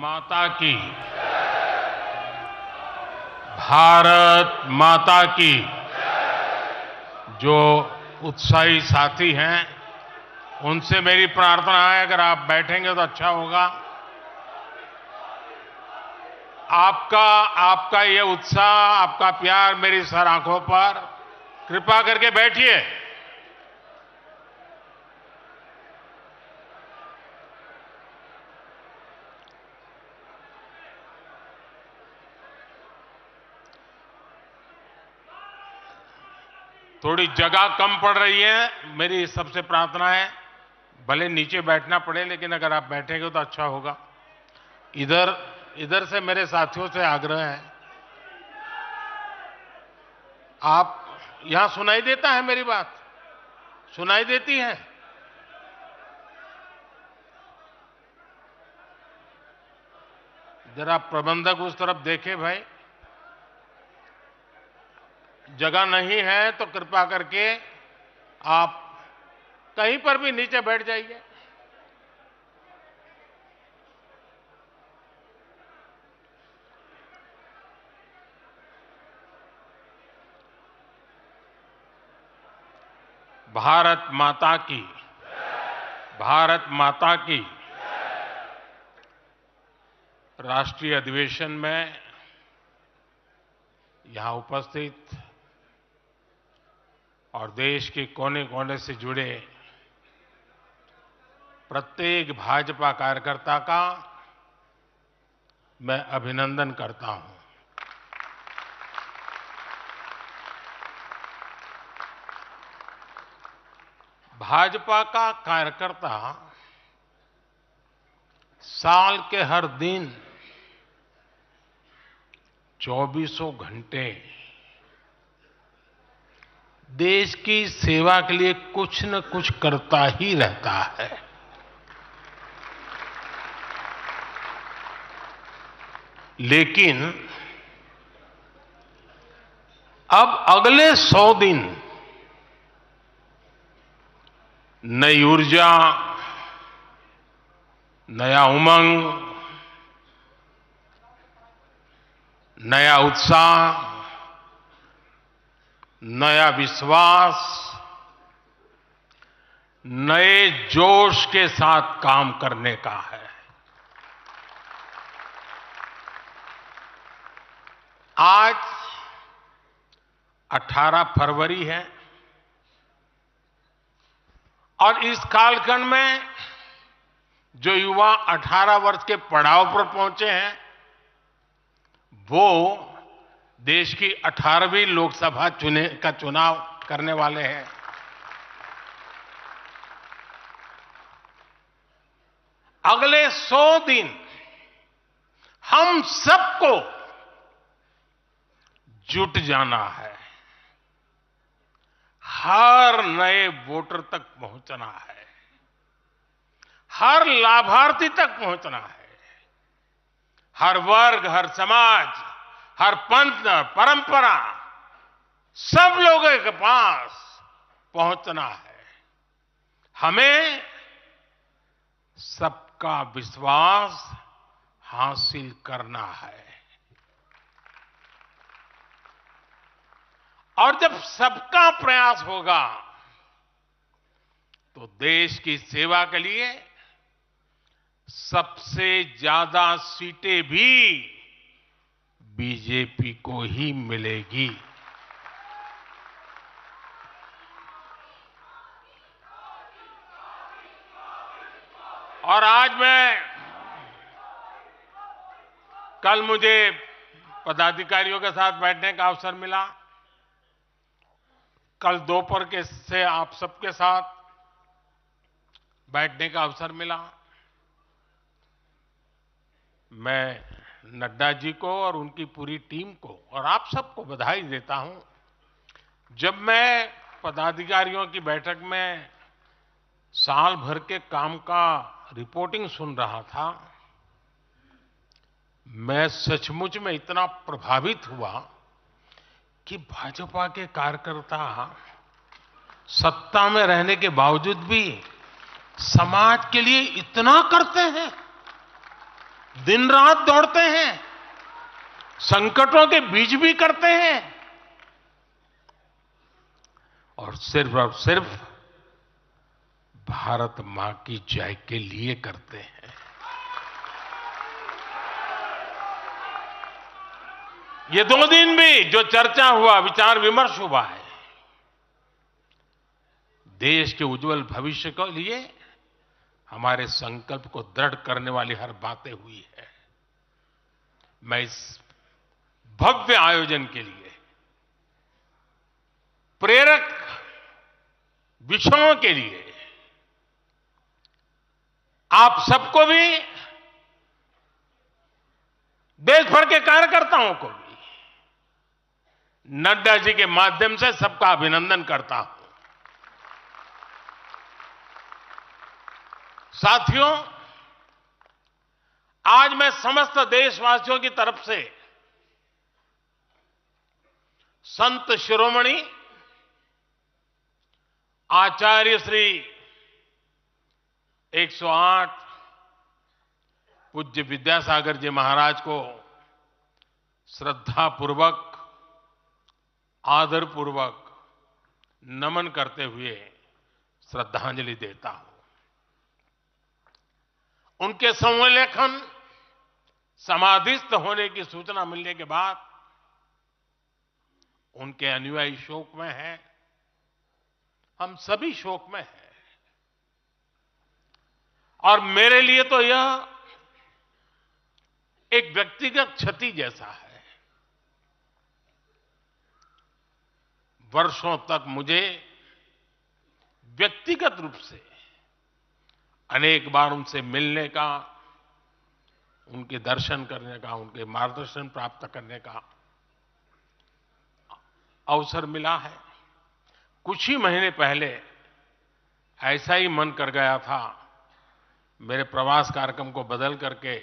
माता की, भारत माता की। जो उत्साही साथी हैं, उनसे मेरी प्रार्थना है, अगर आप बैठेंगे तो अच्छा होगा। आपका ये उत्साह, आपका प्यार मेरी सर आंखों पर। कृपा करके बैठिए। थोड़ी जगह कम पड़ रही है, मेरी सबसे प्रार्थना है, भले नीचे बैठना पड़े लेकिन अगर आप बैठेंगे तो अच्छा होगा। इधर इधर से मेरे साथियों से आग्रह है, आप यहां सुनाई देता है मेरी बात? सुनाई देती है? जरा प्रबंधक उस तरफ देखे भाई। जगह नहीं है तो कृपा करके आप कहीं पर भी नीचे बैठ जाइए। भारत माता की, भारत माता की। राष्ट्रीय अधिवेशन में यहां उपस्थित और देश के कोने कोने से जुड़े प्रत्येक भाजपा कार्यकर्ता का मैं अभिनंदन करता हूं। भाजपा का कार्यकर्ता साल के हर दिन 24 घंटे देश की सेवा के लिए कुछ न कुछ करता ही रहता है। लेकिन अब अगले 100 दिन नई ऊर्जा, नया उमंग, नया उत्साह, नया विश्वास, नए जोश के साथ काम करने का है। आज 18 फरवरी है और इस कालखंड में जो युवा 18 वर्ष के पड़ाव पर पहुंचे हैं, वो देश की 18वीं लोकसभा का चुनाव करने वाले हैं। अगले 100 दिन हम सबको जुट जाना है, हर नए वोटर तक पहुंचना है, हर लाभार्थी तक पहुंचना है, हर वर्ग, हर समाज, हर पंथ, परंपरा, सब लोगों के पास पहुंचना है। हमें सबका विश्वास हासिल करना है। और जब सबका प्रयास होगा तो देश की सेवा के लिए सबसे ज्यादा सीटें भी बीजेपी को ही मिलेगी। और आज कल मुझे पदाधिकारियों के साथ बैठने का अवसर मिला। कल दोपहर के से आप सबके साथ बैठने का अवसर मिला। मैं नड्डा जी को और उनकी पूरी टीम को और आप सबको बधाई देता हूं। जब मैं पदाधिकारियों की बैठक में साल भर के काम का रिपोर्टिंग सुन रहा था, मैं सचमुच में इतना प्रभावित हुआ कि भाजपा के कार्यकर्ता सत्ता में रहने के बावजूद भी समाज के लिए इतना करते हैं। दिन रात दौड़ते हैं, संकटों के बीच भी करते हैं और सिर्फ भारत मां की जय के लिए करते हैं। ये 2 दिन भी जो चर्चा हुआ, विचार विमर्श हुआ है, देश के उज्जवल भविष्य के लिए हमारे संकल्प को दृढ़ करने वाली हर बातें हुई है। मैं इस भव्य आयोजन के लिए प्रेरक विषयों के लिए आप सबको भी, देश भर के कार्यकर्ताओं को भी नड्डा जी के माध्यम से सबका अभिनंदन करता हूं। साथियों, आज मैं समस्त देशवासियों की तरफ से संत शिरोमणि आचार्य श्री 108 पूज्य विद्यासागर जी महाराज को श्रद्धापूर्वक, आदरपूर्वक नमन करते हुए श्रद्धांजलि देता हूं। उनके संलेखन समाधिस्थ होने की सूचना मिलने के बाद उनके अनुयायी शोक में हैं, हम सभी शोक में हैं और मेरे लिए तो यह एक व्यक्तिगत क्षति जैसा है। वर्षों तक मुझे व्यक्तिगत रूप से अनेक बार उनसे मिलने का, उनके दर्शन करने का, उनके मार्गदर्शन प्राप्त करने का अवसर मिला है। कुछ ही महीने पहले ऐसा ही मन कर गया था, मेरे प्रवास कार्यक्रम को बदल करके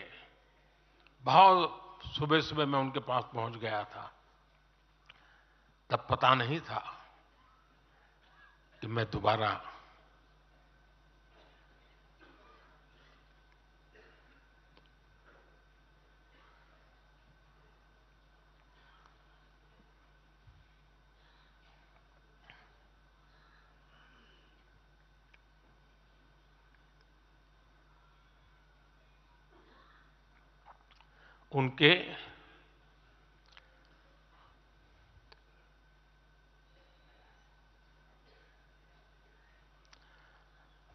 बहुत सुबह सुबह मैं उनके पास पहुंच गया था। तब पता नहीं था कि मैं दोबारा उनके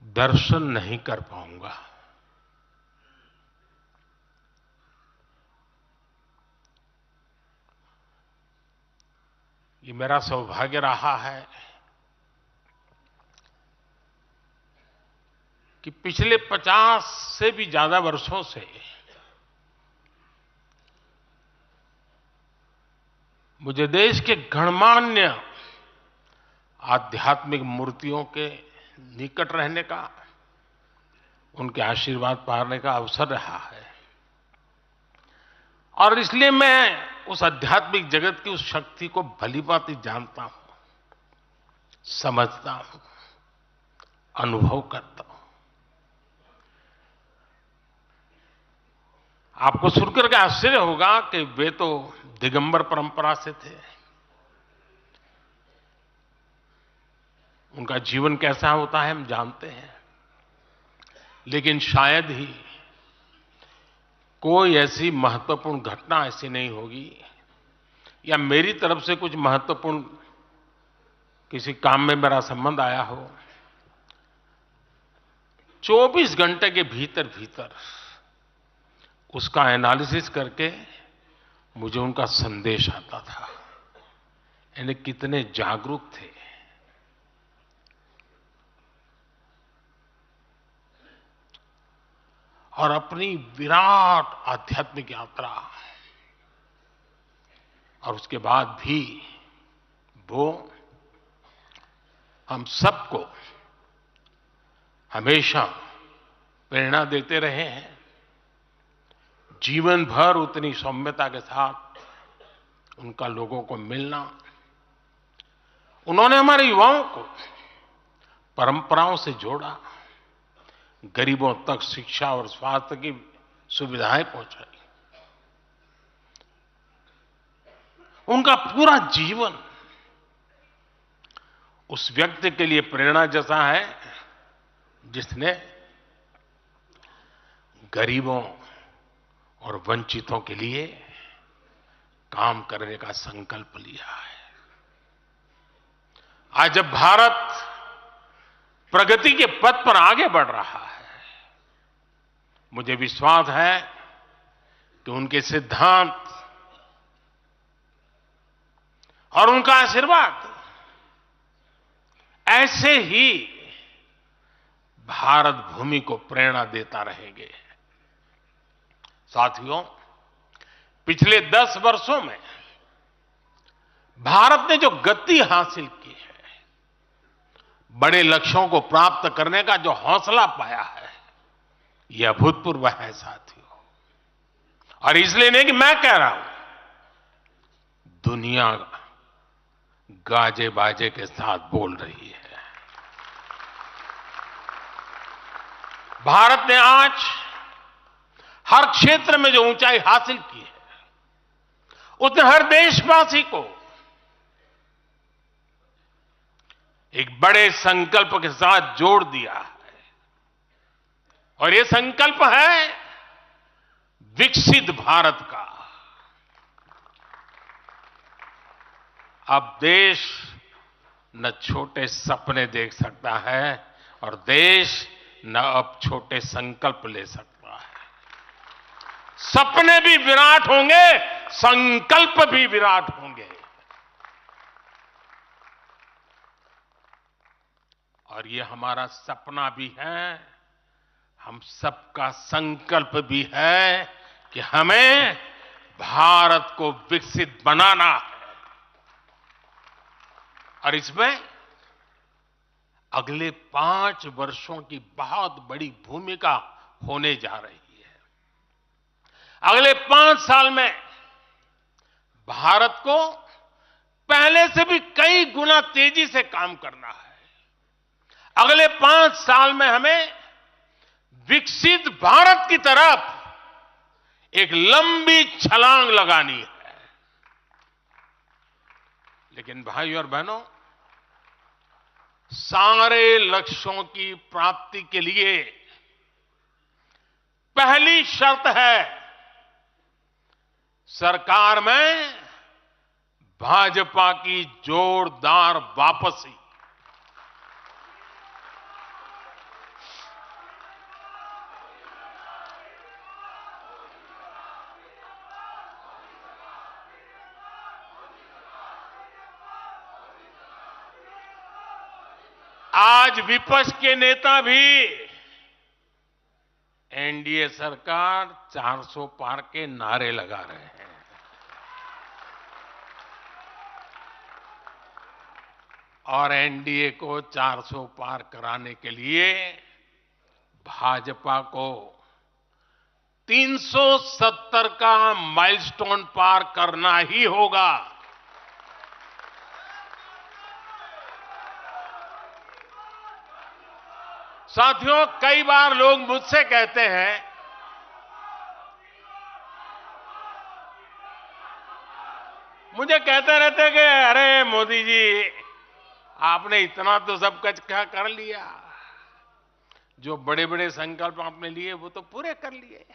दर्शन नहीं कर पाऊंगा। ये मेरा सौभाग्य रहा है कि पिछले 50 से भी ज्यादा वर्षों से मुझे देश के गणमान्य आध्यात्मिक मूर्तियों के निकट रहने का, उनके आशीर्वाद पाने का अवसर रहा है और इसलिए मैं उस आध्यात्मिक जगत की उस शक्ति को भलीभांति जानता हूं, समझता हूं, अनुभव करता हूं। आपको सुनकर के आश्चर्य होगा कि वे तो दिगंबर परंपरा से थे। उनका जीवन कैसा होता है हम जानते हैं, लेकिन शायद ही कोई ऐसी महत्वपूर्ण घटना ऐसी नहीं होगी या मेरी तरफ से कुछ महत्वपूर्ण किसी काम में मेरा संबंध आया हो, 24 घंटे के भीतर भीतर उसका एनालिसिस करके मुझे उनका संदेश आता था। यानी कितने जागरूक थे। और अपनी विराट आध्यात्मिक यात्रा और उसके बाद भी वो हम सबको हमेशा प्रेरणा देते रहे हैं। जीवन भर उतनी सौम्यता के साथ उनका लोगों को मिलना, उन्होंने हमारे युवाओं को परंपराओं से जोड़ा, गरीबों तक शिक्षा और स्वास्थ्य की सुविधाएं पहुंचाई। उनका पूरा जीवन उस व्यक्ति के लिए प्रेरणा जैसा है जिसने गरीबों और वंचितों के लिए काम करने का संकल्प लिया है। आज जब भारत प्रगति के पथ पर आगे बढ़ रहा है, मुझे विश्वास है कि उनके सिद्धांत और उनका आशीर्वाद ऐसे ही भारत भूमि को प्रेरणा देता रहेंगे। साथियों, पिछले 10 वर्षों में भारत ने जो गति हासिल की है, बड़े लक्ष्यों को प्राप्त करने का जो हौसला पाया है, यह अभूतपूर्व है साथियों। और इसलिए नहीं कि मैं कह रहा हूं, दुनिया गाजे बाजे के साथ बोल रही है। भारत ने आज हर क्षेत्र में जो ऊंचाई हासिल की है, उसने हर देशवासी को एक बड़े संकल्प के साथ जोड़ दिया है। और ये संकल्प है विकसित भारत का। अब देश न छोटे सपने देख सकता है और देश न अब छोटे संकल्प ले सकता है। सपने भी विराट होंगे, संकल्प भी विराट होंगे। और ये हमारा सपना भी है, हम सबका संकल्प भी है कि हमें भारत को विकसित बनाना है। और इसमें अगले 5 वर्षों की बहुत बड़ी भूमिका होने जा रही है। अगले 5 साल में भारत को पहले से भी कई गुना तेजी से काम करना है। अगले 5 साल में हमें विकसित भारत की तरफ एक लंबी छलांग लगानी है। लेकिन भाई और बहनों, सारे लक्ष्यों की प्राप्ति के लिए पहली शर्त है सरकार में भाजपा की जोरदार वापसी। आज विपक्ष के नेता भी एनडीए सरकार 400 पार के नारे लगा रहे हैं। और एनडीए को 400 पार कराने के लिए भाजपा को 370 का माइलस्टोन पार करना ही होगा। साथियों, कई बार लोग मुझसे कहते हैं मुझे कहते रहते कि अरे मोदी जी, आपने इतना तो सब कुछ क्या कर लिया, जो बड़े बड़े संकल्प आपने लिए वो तो पूरे कर लिए,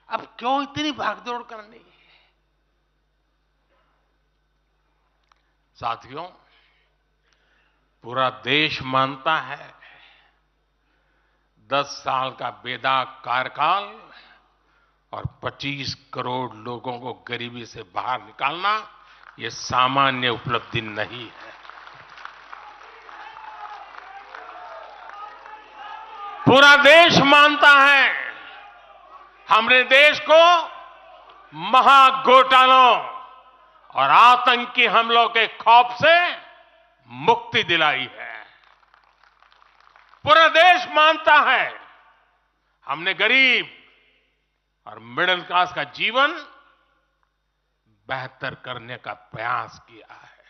अब क्यों इतनी भागदौड़ करनी। साथियों, पूरा देश मानता है 10 साल का बेदाग कार्यकाल और 25 करोड़ लोगों को गरीबी से बाहर निकालना ये सामान्य उपलब्धि नहीं है। पूरा देश मानता है हमने देश को महाघोटालों और आतंकी हमलों के खौफ से मुक्ति दिलाई है। पूरा देश मानता है हमने गरीब और मिडिल क्लास का जीवन बेहतर करने का प्रयास किया है।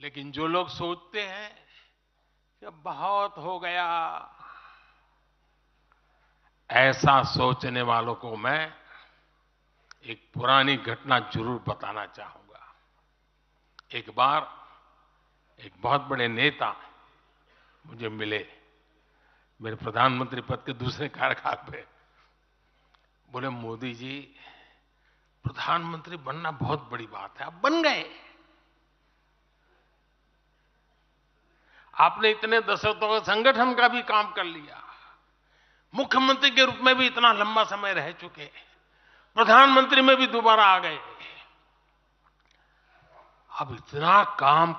लेकिन जो लोग सोचते हैं कि बहुत हो गया, ऐसा सोचने वालों को मैं एक पुरानी घटना जरूर बताना चाहूंगा। एक बार एक बहुत बड़े नेता मुझे मिले, मेरे प्रधानमंत्री पद के दूसरे कार्यकाल पे। बोले, मोदी जी, प्रधानमंत्री बनना बहुत बड़ी बात है, आप बन गए। आपने इतने दशकों का संगठन का भी काम कर लिया, मुख्यमंत्री के रूप में भी इतना लंबा समय रह चुके, प्रधानमंत्री में भी दोबारा आ गए। अब इतना काम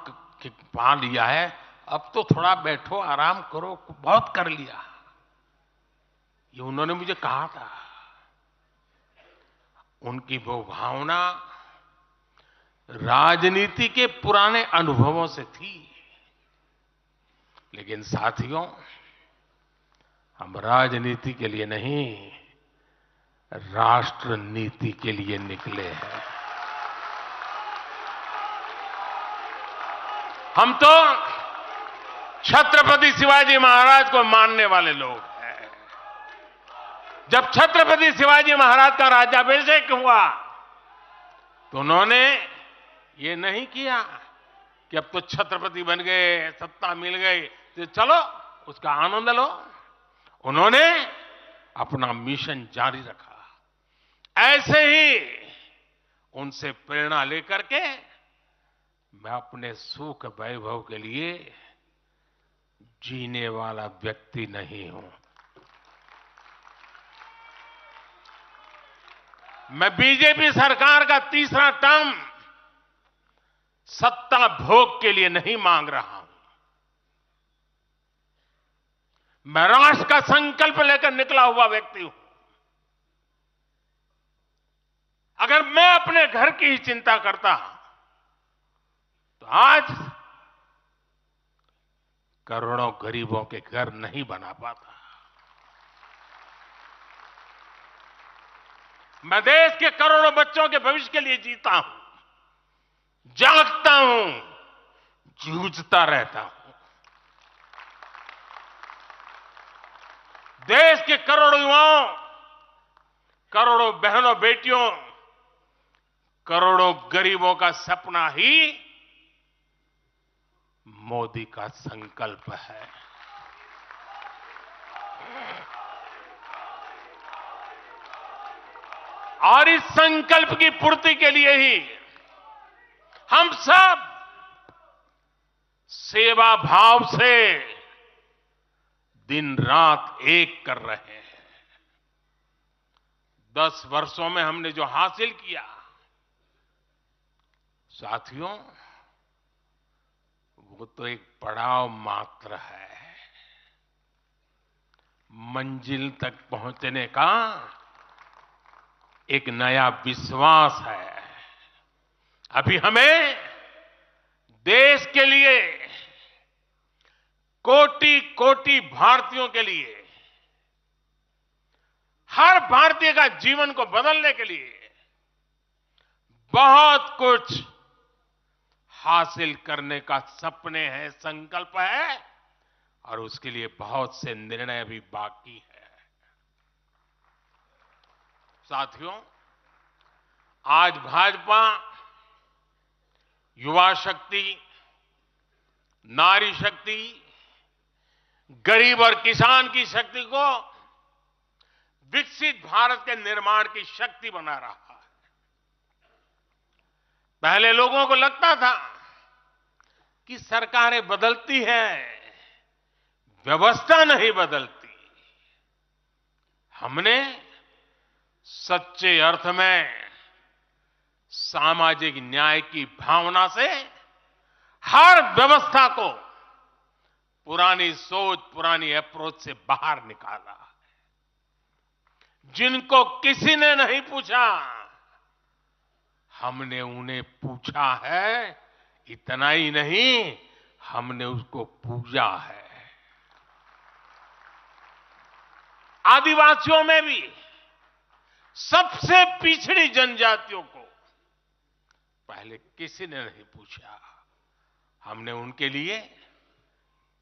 पा लिया है, अब तो थोड़ा बैठो, आराम करो, बहुत कर लिया। ये उन्होंने मुझे कहा था। उनकी वो भावना राजनीति के पुराने अनुभवों से थी। लेकिन साथियों, हम राजनीति के लिए नहीं, राष्ट्र नीति के लिए निकले हैं। हम तो छत्रपति शिवाजी महाराज को मानने वाले लोग हैं। जब छत्रपति शिवाजी महाराज का राज्याभिषेक हुआ तो उन्होंने ये नहीं किया कि अब तो छत्रपति बन गए, सत्ता मिल गई तो चलो उसका आनंद लो। उन्होंने अपना मिशन जारी रखा। ऐसे ही उनसे प्रेरणा लेकर के मैं अपने सुख वैभव के लिए जीने वाला व्यक्ति नहीं हूं। मैं बीजेपी सरकार का तीसरा टर्म सत्ता भोग के लिए नहीं मांग रहा हूं। मैं राष्ट्र का संकल्प लेकर निकला हुआ व्यक्ति हूं। अगर मैं अपने घर की ही चिंता करता तो आज करोड़ों गरीबों के घर नहीं बना पाता। मैं देश के करोड़ों बच्चों के भविष्य के लिए जीता हूं, जागता हूं, जूझता रहता हूं। देश के करोड़ों युवाओं, करोड़ों बहनों बेटियों, करोड़ों गरीबों का सपना ही मोदी का संकल्प है। और इस संकल्प की पूर्ति के लिए ही हम सब सेवा भाव से दिन रात एक कर रहे हैं। 10 वर्षों में हमने जो हासिल किया, साथियों, वो तो एक पड़ाव मात्र है। मंजिल तक पहुंचने का एक नया विश्वास है। अभी हमें देश के लिए, कोटि कोटि भारतीयों के लिए, हर भारतीय का जीवन को बदलने के लिए बहुत कुछ हासिल करने का सपने हैं, संकल्प है, और उसके लिए बहुत से निर्णय भी बाकी है। साथियों, आज भाजपा युवा शक्ति, नारी शक्ति, गरीब और किसान की शक्ति को विकसित भारत के निर्माण की शक्ति बना रहा है। पहले लोगों को लगता था कि सरकारें बदलती हैं, व्यवस्था नहीं बदलती। हमने सच्चे अर्थ में सामाजिक न्याय की भावना से हर व्यवस्था को पुरानी सोच, पुरानी अप्रोच से बाहर निकाला। जिनको किसी ने नहीं पूछा, हमने उन्हें पूछा है। इतना ही नहीं, हमने उसको पूजा है। आदिवासियों में भी सबसे पिछड़ी जनजातियों को पहले किसी ने नहीं पूछा। हमने उनके लिए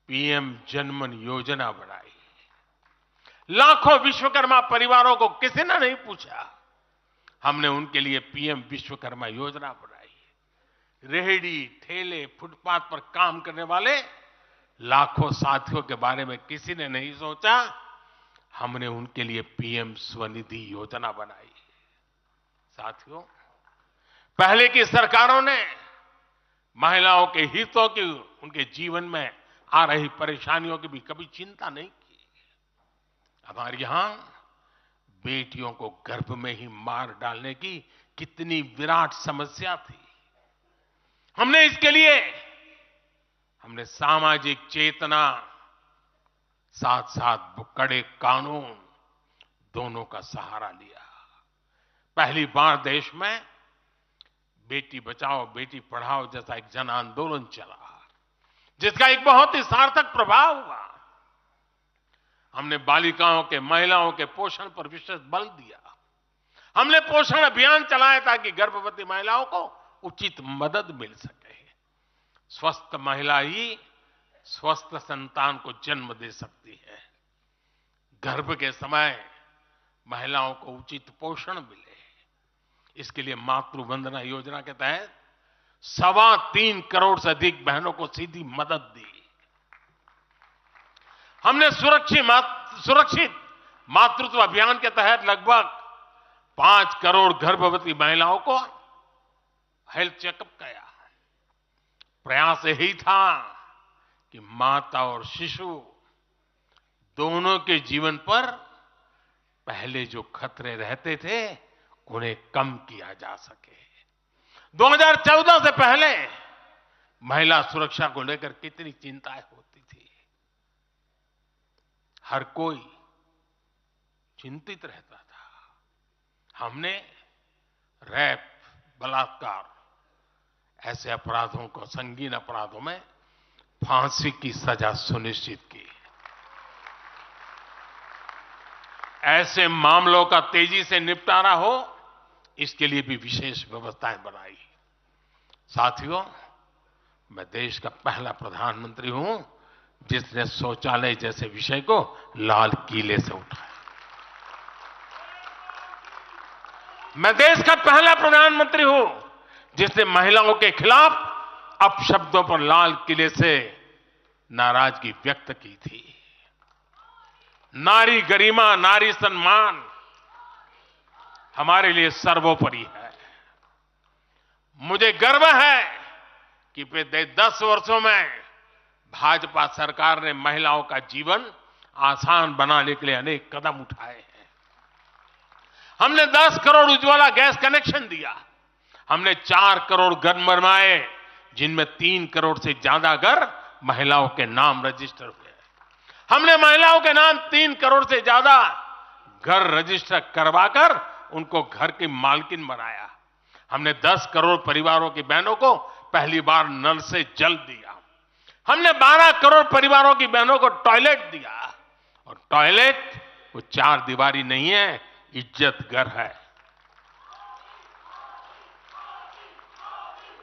पीएम जनमन योजना बनाई। लाखों विश्वकर्मा परिवारों को किसी ने नहीं पूछा। हमने उनके लिए पीएम विश्वकर्मा योजना बनाई। रेहड़ी, ठेले, फुटपाथ पर काम करने वाले लाखों साथियों के बारे में किसी ने नहीं सोचा। हमने उनके लिए पीएम स्वनिधि योजना बनाई। साथियों, पहले की सरकारों ने महिलाओं के हितों की, उनके जीवन में आ रही परेशानियों की भी कभी चिंता नहीं की। हमारे यहां बेटियों को गर्भ में ही मार डालने की कितनी विराट समस्या थी। हमने इसके लिए सामाजिक चेतना, साथ साथ कड़े कानून दोनों का सहारा लिया। पहली बार देश में बेटी बचाओ बेटी पढ़ाओ जैसा एक जन आंदोलन चला, जिसका एक बहुत ही सार्थक प्रभाव हुआ। हमने बालिकाओं के, महिलाओं के पोषण पर विशेष बल दिया। हमने पोषण अभियान चलाया ताकि गर्भवती महिलाओं को उचित मदद मिल सके। स्वस्थ महिला ही स्वस्थ संतान को जन्म दे सकती है। गर्भ के समय महिलाओं को उचित पोषण मिले, इसके लिए मातृ वंदना योजना के तहत 3.25 करोड़ से अधिक बहनों को सीधी मदद दी। हमने सुरक्षित मातृत्व अभियान के तहत लगभग 5 करोड़ गर्भवती महिलाओं को हेल्थ चेकअप किया। प्रयास यही था कि माता और शिशु दोनों के जीवन पर पहले जो खतरे रहते थे उन्हें कम किया जा सके। 2014 से पहले महिला सुरक्षा को लेकर कितनी चिंताएं होती थी। हर कोई चिंतित रहता था। हमने रेप, बलात्कार ऐसे अपराधों को, संगीन अपराधों में फांसी की सजा सुनिश्चित की। ऐसे मामलों का तेजी से निपटारा हो, इसके लिए भी विशेष व्यवस्थाएं बनाई। साथियों, मैं देश का पहला प्रधानमंत्री हूं जिसने शौचालय जैसे विषय को लाल किले से उठाया। मैं देश का पहला प्रधानमंत्री हूं जिसने महिलाओं के खिलाफ अपशब्दों पर लाल किले से नाराजगी व्यक्त की थी। नारी गरिमा, नारी सम्मान हमारे लिए सर्वोपरि है। मुझे गर्व है कि पिछले 10 वर्षों में भाजपा सरकार ने महिलाओं का जीवन आसान बनाने के लिए अनेक कदम उठाए हैं। हमने 10 करोड़ उज्ज्वला गैस कनेक्शन दिया। हमने 4 करोड़ घर बनवाए, जिनमें 3 करोड़ से ज्यादा घर महिलाओं के नाम रजिस्टर हुए। हमने महिलाओं के नाम 3 करोड़ से ज्यादा घर रजिस्टर करवाकर उनको घर की मालकिन बनाया। हमने 10 करोड़ परिवारों की बहनों को पहली बार नल से जल दिया। हमने 12 करोड़ परिवारों की बहनों को टॉयलेट दिया। और टॉयलेट वो 4 दीवारी नहीं है, इज्जत घर है।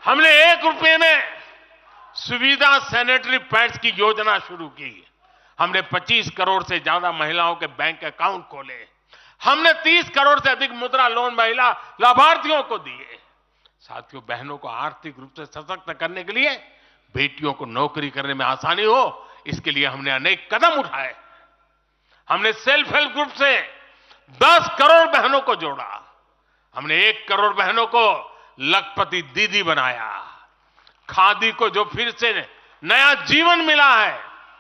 हमने 1 रुपये में सुविधा सैनिटरी पैड्स की योजना शुरू की। हमने 25 करोड़ से ज्यादा महिलाओं के बैंक अकाउंट खोले। हमने 30 करोड़ से अधिक मुद्रा लोन महिला लाभार्थियों को दिए। साथियों, बहनों को आर्थिक रूप से सशक्त करने के लिए, बेटियों को नौकरी करने में आसानी हो, इसके लिए हमने अनेक कदम उठाए। हमने सेल्फ हेल्प ग्रुप से 10 करोड़ बहनों को जोड़ा। हमने 1 करोड़ बहनों को लखपति दीदी बनाया। खादी को जो फिर से नया जीवन मिला है,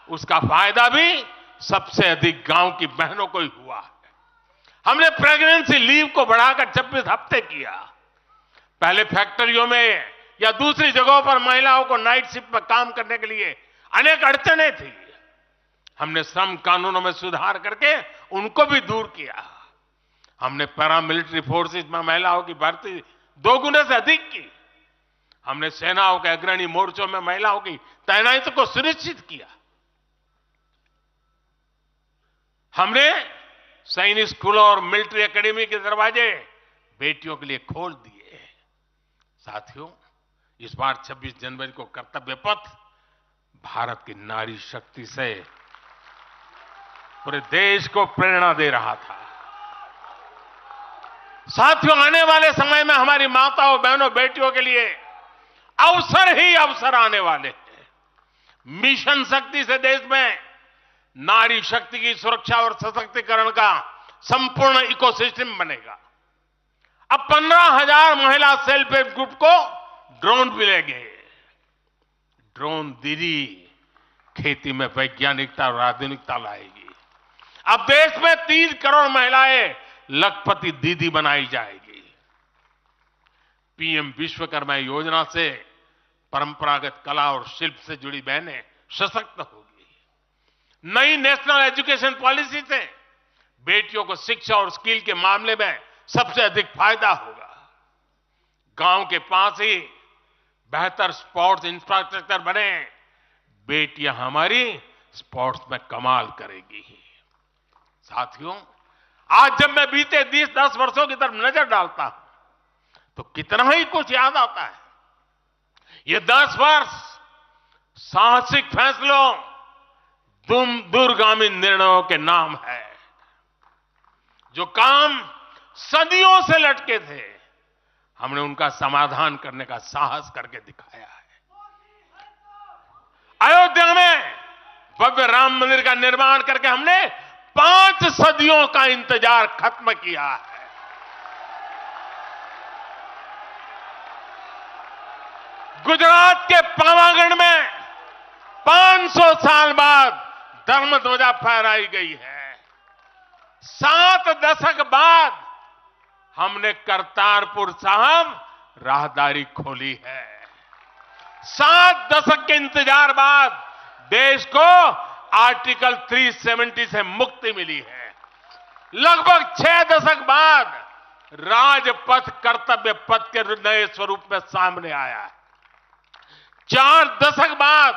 उसका फायदा भी सबसे अधिक गांव की बहनों को ही हुआ है। हमने प्रेगनेंसी लीव को बढ़ाकर 26 हफ्ते किया। पहले फैक्ट्रियों में या दूसरी जगहों पर महिलाओं को नाइट शिफ्ट में काम करने के लिए अनेक अड़चनें थी। हमने श्रम कानूनों में सुधार करके उनको भी दूर किया। हमने पैरामिलिट्री फोर्सेस में महिलाओं की भर्ती 2 गुने से अधिक की। हमने सेनाओं के अग्रणी मोर्चों में महिलाओं की तैनाती को सुनिश्चित किया। हमने सैनिक स्कूलों और मिलिट्री एकेडमी के दरवाजे बेटियों के लिए खोल दिए। साथियों, इस बार 26 जनवरी को कर्तव्य पथ भारत की नारी शक्ति से पूरे देश को प्रेरणा दे रहा था। साथियों, आने वाले समय में हमारी माताओं, बहनों, बेटियों के लिए अवसर ही अवसर आने वाले हैं। मिशन शक्ति से देश में नारी शक्ति की सुरक्षा और सशक्तिकरण का संपूर्ण इकोसिस्टम बनेगा। अब 15,000 महिला सेल्फ हेल्प ग्रुप को ड्रोन मिलेंगे। ड्रोन दीदी खेती में वैज्ञानिकता और आधुनिकता लाएगी। अब देश में 3 करोड़ महिलाएं लखपति दीदी बनाई जाएगी। पीएम विश्वकर्मा योजना से परंपरागत कला और शिल्प से जुड़ी बहनें सशक्त होगी। नई नेशनल एजुकेशन पॉलिसी से बेटियों को शिक्षा और स्किल के मामले में सबसे अधिक फायदा होगा। गांव के पास ही बेहतर स्पोर्ट्स इंफ्रास्ट्रक्चर बने, बेटियां हमारी स्पोर्ट्स में कमाल करेगी। साथियों, आज जब मैं बीते 10 वर्षों की तरफ नजर डालता हूं तो कितना ही कुछ याद आता है। ये 10 वर्ष साहसिक फैसलों, दूरगामी निर्णयों के नाम है। जो काम सदियों से लटके थे, हमने उनका समाधान करने का साहस करके दिखाया है। अयोध्या में भव्य राम मंदिर का निर्माण करके हमने 5 सदियों का इंतजार खत्म किया है। गुजरात के पावागढ़ में 500 साल बाद धर्म ध्वजा फहराई गई है। 7 दशक बाद हमने करतारपुर साहिब राहदारी खोली है। 7 दशक के इंतजार बाद देश को आर्टिकल 370 से मुक्ति मिली है। लगभग 6 दशक बाद राजपथ कर्तव्य पथ के नए स्वरूप में सामने आया है। 4 दशक बाद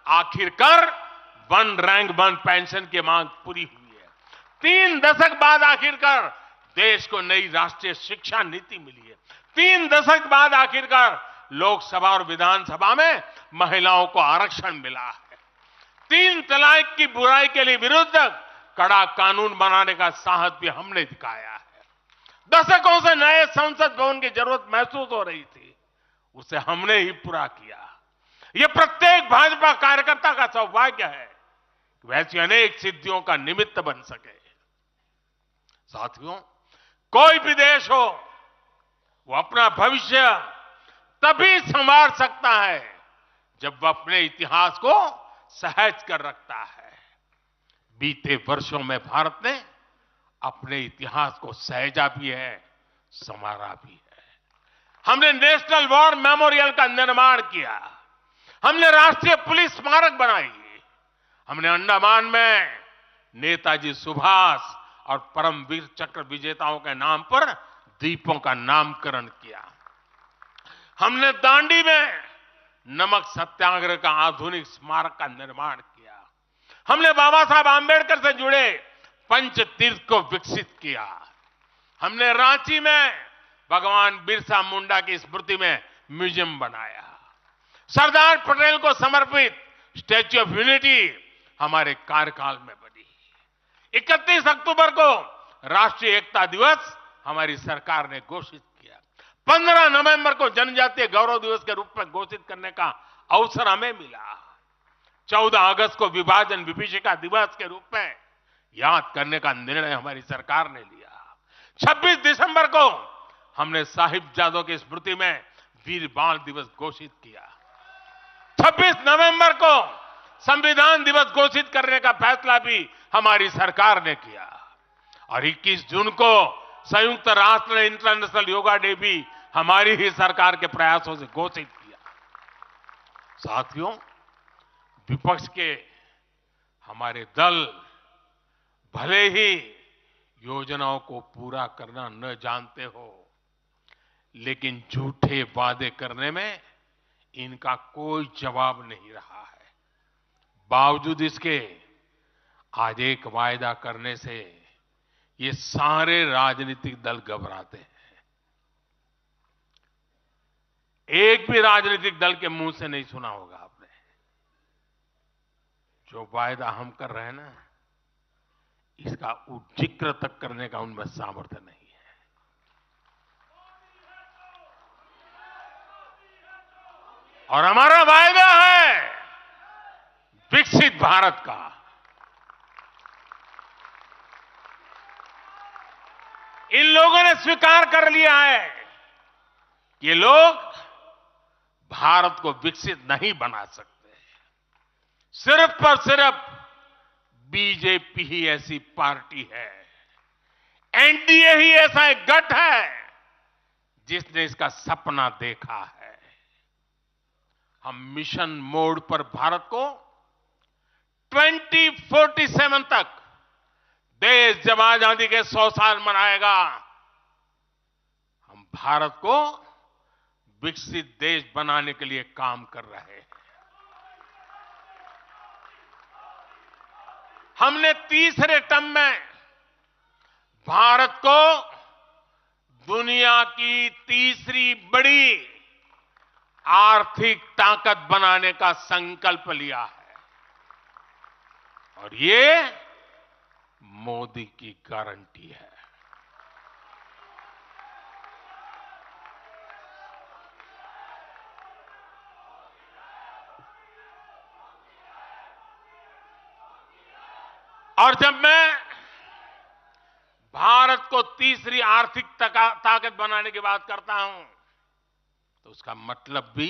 आखिरकार 1 रैंक 1 पेंशन की मांग पूरी हुई है। 3 दशक बाद आखिरकार देश को नई राष्ट्रीय शिक्षा नीति मिली है। 3 दशक बाद आखिरकार लोकसभा और विधानसभा में महिलाओं को आरक्षण मिला है। 3 तलाक की बुराई के लिए विरुद्ध कड़ा कानून बनाने का साहस भी हमने दिखाया है। दशकों से नए संसद भवन की जरूरत महसूस हो रही थी, उसे हमने ही पूरा किया। यह प्रत्येक भाजपा कार्यकर्ता का सौभाग्य है कि वैसी अनेक सिद्धियों का निमित्त बन सके। साथियों, कोई भी देश हो, वो अपना भविष्य तभी संवार सकता है जब वह अपने इतिहास को सहज कर रखता है। बीते वर्षों में भारत ने अपने इतिहास को सहेजा भी है, संवारा भी है। हमने नेशनल वॉर मेमोरियल का निर्माण किया। हमने राष्ट्रीय पुलिस स्मारक बनाई। हमने अंडमान में नेताजी सुभाष और परमवीर चक्र विजेताओं के नाम पर द्वीपों का नामकरण किया। हमने दांडी में नमक सत्याग्रह का आधुनिक स्मारक का निर्माण किया। हमने बाबा साहब आंबेडकर से जुड़े पंच तीर्थ को विकसित किया। हमने रांची में भगवान बिरसा मुंडा की स्मृति में म्यूजियम बनाया। सरदार पटेल को समर्पित स्टैच्यू ऑफ यूनिटी हमारे कार्यकाल में बनी। 31 अक्टूबर को राष्ट्रीय एकता दिवस हमारी सरकार ने घोषित किया। 15 नवंबर को जनजातीय गौरव दिवस के रूप में घोषित करने का अवसर हमें मिला। 14 अगस्त को विभाजन विभीषिका दिवस के रूप में याद करने का निर्णय हमारी सरकार ने लिया। 26 दिसंबर को हमने साहिबजादों की स्मृति में वीर बाल दिवस घोषित किया। 26 नवंबर को संविधान दिवस घोषित करने का फैसला भी हमारी सरकार ने किया और 21 जून को संयुक्त राष्ट्र ने इंटरनेशनल योगा डे भी हमारी ही सरकार के प्रयासों से घोषित किया। साथियों, विपक्ष के हमारे दल भले ही योजनाओं को पूरा करना न जानते हो, लेकिन झूठे वादे करने में इनका कोई जवाब नहीं रहा है। बावजूद इसके आज एक वायदा करने से ये सारे राजनीतिक दल घबराते हैं। एक भी राजनीतिक दल के मुंह से नहीं सुना होगा आपने। जो वायदा हम कर रहे हैं ना, इसका जिक्र तक करने का उनमें सामर्थ्य नहीं है। और हमारा वायदा है विकसित भारत का। इन लोगों ने स्वीकार कर लिया है कि ये लोग भारत को विकसित नहीं बना सकते। सिर्फ और सिर्फ बीजेपी ही ऐसी पार्टी है, एनडीए ही ऐसा एक गठ है जिसने इसका सपना देखा है। हम मिशन मोड पर भारत को 2047 तक देश जब आजादी के 100 साल मनाएगा, हम भारत को विकसित देश बनाने के लिए काम कर रहे हैं। हमने तीसरे टर्म में भारत को दुनिया की तीसरी बड़ी आर्थिक ताकत बनाने का संकल्प लिया है, और ये मोदी की गारंटी है। और जब मैं भारत को तीसरी आर्थिक ताकत बनाने की बात करता हूं, तो उसका मतलब भी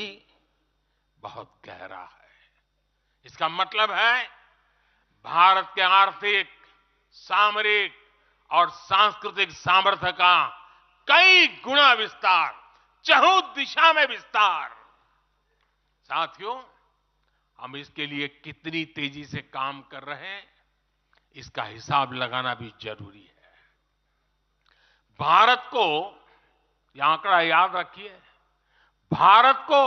बहुत गहरा है। इसका मतलब है भारत के आर्थिक, सामरिक और सांस्कृतिक सामर्थ्य का कई गुना विस्तार, चहुं दिशा में विस्तार। साथियों, हम इसके लिए कितनी तेजी से काम कर रहे हैं, इसका हिसाब लगाना भी जरूरी है। भारत को, यह आंकड़ा याद रखिए, भारत को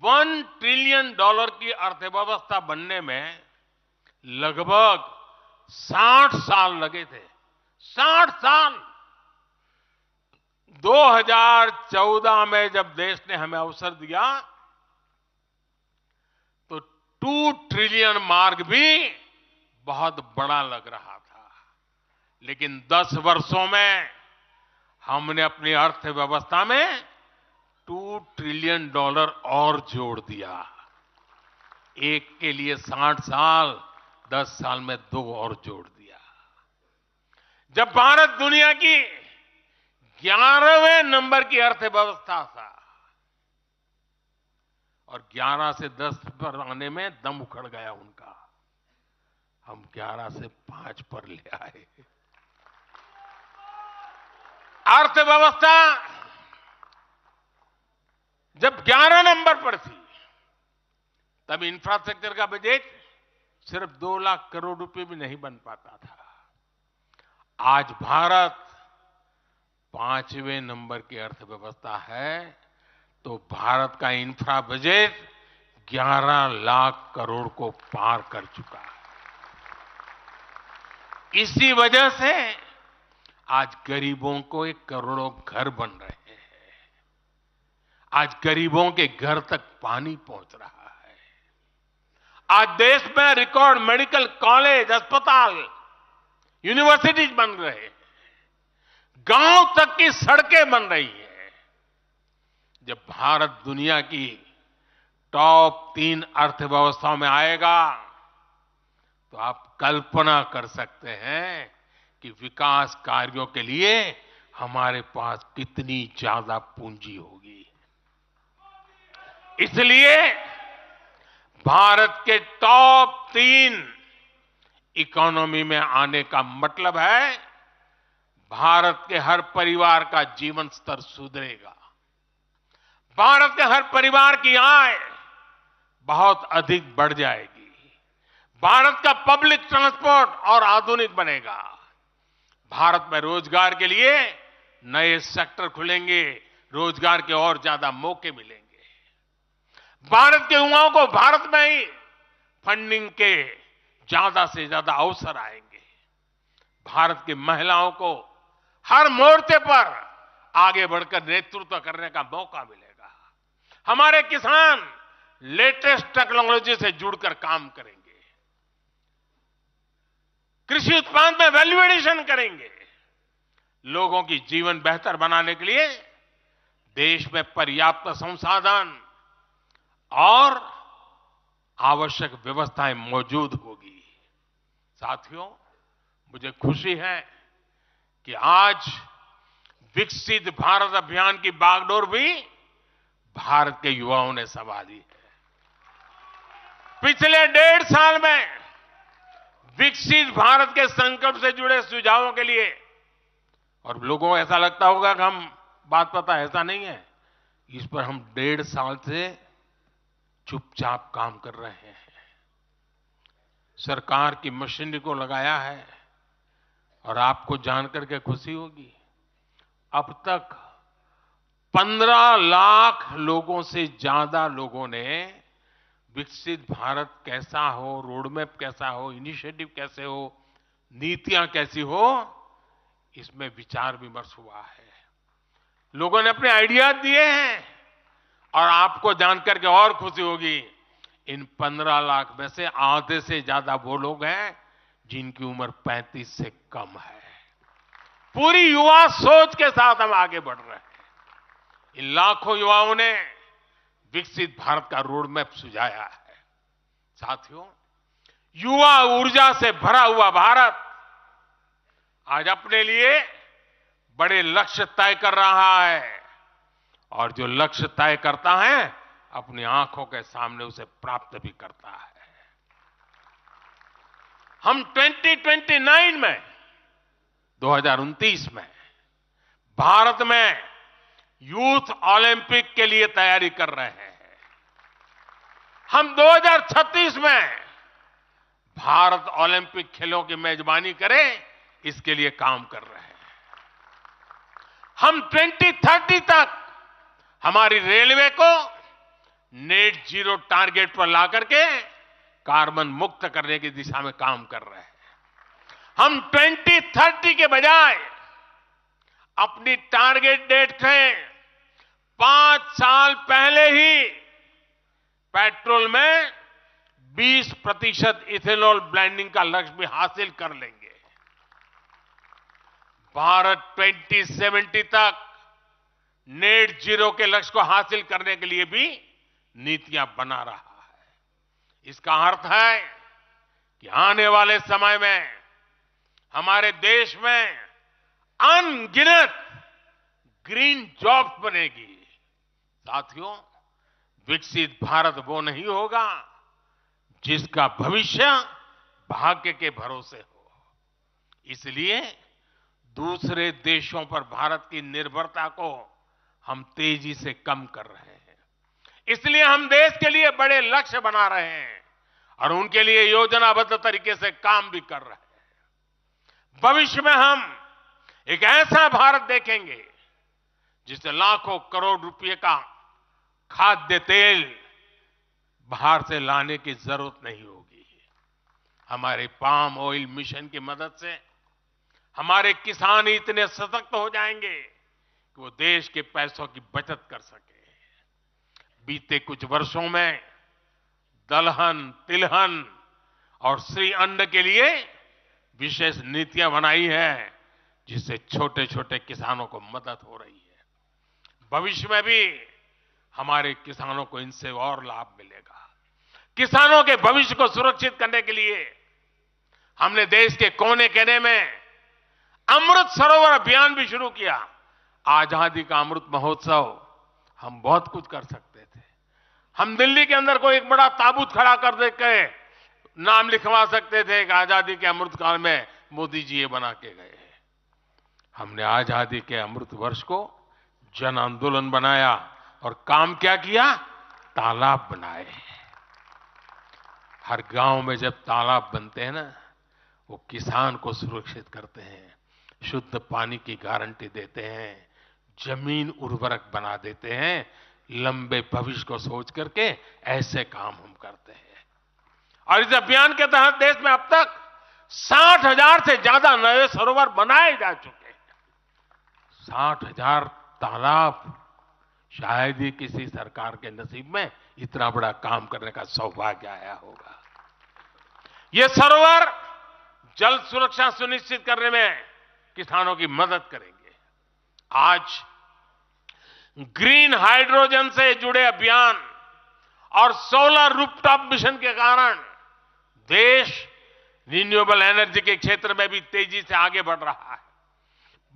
$1 ट्रिलियन की अर्थव्यवस्था बनने में लगभग 60 साल लगे थे। 60 साल। 2014 में जब देश ने हमें अवसर दिया तो 2 ट्रिलियन मार्क भी बहुत बड़ा लग रहा था, लेकिन 10 वर्षों में हमने अपनी अर्थव्यवस्था में $2 ट्रिलियन और जोड़ दिया। एक के लिए 60 साल, 10 साल में 2 और जोड़ दिया। जब भारत दुनिया की 11वें नंबर की अर्थव्यवस्था था और 11 से 10 पर आने में दम उखड़ गया उनका, हम 11 से 5 पर ले आए। अर्थव्यवस्था जब 11 नंबर पर थी, तब इंफ्रास्ट्रक्चर का बजट सिर्फ 2 लाख करोड़ रुपए भी नहीं बन पाता था। आज भारत 5वें नंबर की अर्थव्यवस्था है, तो भारत का इंफ्रा बजट 11 लाख करोड़ को पार कर चुका है। इसी वजह से आज गरीबों को एक करोड़ों घर बन रहे हैं। आज गरीबों के घर तक पानी पहुंच रहा है। आज देश में रिकॉर्ड मेडिकल कॉलेज, अस्पताल, यूनिवर्सिटीज बन रहे हैं। गांव तक की सड़कें बन रही हैं। जब भारत दुनिया की टॉप 3 अर्थव्यवस्थाओं में आएगा, तो आप कल्पना कर सकते हैं कि विकास कार्यों के लिए हमारे पास कितनी ज्यादा पूंजी होगी। इसलिए भारत के टॉप 3 इकोनॉमी में आने का मतलब है भारत के हर परिवार का जीवन स्तर सुधरेगा। भारत के हर परिवार की आय बहुत अधिक बढ़ जाएगी। भारत का पब्लिक ट्रांसपोर्ट और आधुनिक बनेगा। भारत में रोजगार के लिए नए सेक्टर खुलेंगे, रोजगार के और ज्यादा मौके मिलेंगे। भारत के युवाओं को भारत में ही फंडिंग के ज्यादा से ज्यादा अवसर आएंगे। भारत की महिलाओं को हर मोर्चे पर आगे बढ़कर नेतृत्व करने का मौका मिलेगा। हमारे किसान लेटेस्ट टेक्नोलॉजी से जुड़कर काम करेंगे। कृषि उत्पाद में वैल्यू एडिशन करेंगे। लोगों की जीवन बेहतर बनाने के लिए देश में पर्याप्त संसाधन और आवश्यक व्यवस्थाएं मौजूद होगी। साथियों, मुझे खुशी है कि आज विकसित भारत अभियान की बागडोर भी भारत के युवाओं ने संभाली है। पिछले 1.5 साल में विकसित भारत के संकल्प से जुड़े सुझावों के लिए, और लोगों को ऐसा लगता होगा कि हम बात पता, ऐसा नहीं है। इस पर हम 1.5 साल से चुपचाप काम कर रहे हैं। सरकार की मशीनरी को लगाया है और आपको जानकर के खुशी होगी, अब तक 15 लाख लोगों से ज्यादा लोगों ने विकसित भारत कैसा हो, रोडमैप कैसा हो, इनिशिएटिव कैसे हो, नीतियां कैसी हो, इसमें विचार विमर्श हुआ है। लोगों ने अपने आइडियाज दिए हैं और आपको जानकर के और खुशी होगी, इन 15 लाख में से आधे से ज्यादा वो लोग हैं जिनकी उम्र 35 से कम है। पूरी युवा सोच के साथ हम आगे बढ़ रहे हैं। इन लाखों युवाओं ने विकसित भारत का रोड मैप सुझाया है। साथियों, युवा ऊर्जा से भरा हुआ भारत आज अपने लिए बड़े लक्ष्य तय कर रहा है और जो लक्ष्य तय करता है अपनी आंखों के सामने उसे प्राप्त भी करता है। हम 2029 में 2029 में भारत में यूथ ओलंपिक के लिए तैयारी कर रहे हैं। हम 2036 में भारत ओलंपिक खेलों की मेजबानी करें, इसके लिए काम कर रहे हैं। हम 2030 तक हमारी रेलवे को नेट जीरो टारगेट पर ला करके कार्बन मुक्त करने की दिशा में काम कर रहे हैं। हम 2030 के बजाय अपनी टारगेट डेट से 5 साल पहले ही पेट्रोल में 20% इथेनॉल ब्लेंडिंग का लक्ष्य भी हासिल कर लेंगे। भारत 2070 तक नेट जीरो के लक्ष्य को हासिल करने के लिए भी नीतियां बना रहा है। इसका अर्थ है कि आने वाले समय में हमारे देश में अनगिनत ग्रीन जॉब्स बनेगी। साथियों, विकसित भारत वो नहीं होगा जिसका भविष्य भाग्य के भरोसे हो। इसलिए दूसरे देशों पर भारत की निर्भरता को हम तेजी से कम कर रहे हैं। इसलिए हम देश के लिए बड़े लक्ष्य बना रहे हैं और उनके लिए योजनाबद्ध तरीके से काम भी कर रहे हैं। भविष्य में हम एक ऐसा भारत देखेंगे जिससे लाखों करोड़ रुपए का खाद्य तेल बाहर से लाने की जरूरत नहीं होगी। हमारे पाम ऑयल मिशन की मदद से हमारे किसान इतने सशक्त हो जाएंगे कि वो देश के पैसों की बचत कर सके। बीते कुछ वर्षों में दलहन, तिलहन और श्री अन्न के लिए विशेष नीतियां बनाई है, जिससे छोटे छोटे किसानों को मदद हो रही है। भविष्य में भी हमारे किसानों को इनसे और लाभ मिलेगा। किसानों के भविष्य को सुरक्षित करने के लिए हमने देश के कोने कोने में अमृत सरोवर अभियान भी शुरू किया। आजादी का अमृत महोत्सव, हम बहुत कुछ कर सकते थे। हम दिल्ली के अंदर कोई एक बड़ा ताबूत खड़ा कर दे के नाम लिखवा सकते थे कि आजादी के अमृत काल में मोदी जी ये बना के गए। हमने आजादी के अमृत वर्ष को जन आंदोलन बनाया और काम क्या किया? तालाब बनाए। हर गांव में जब तालाब बनते हैं ना, वो किसान को सुरक्षित करते हैं, शुद्ध पानी की गारंटी देते हैं, जमीन उर्वरक बना देते हैं। लंबे भविष्य को सोच करके ऐसे काम हम करते हैं। और इस अभियान के तहत देश में अब तक 60,000 से ज्यादा नए सरोवर बनाए जा चुके हैं। 60,000 तालाब, शायद ही किसी सरकार के नसीब में इतना बड़ा काम करने का सौभाग्य आया होगा। ये सरोवर जल सुरक्षा सुनिश्चित करने में किसानों की मदद करेंगे। आज ग्रीन हाइड्रोजन से जुड़े अभियान और सोलर रूफटॉप मिशन के कारण देश रिन्यूएबल एनर्जी के क्षेत्र में भी तेजी से आगे बढ़ रहा है।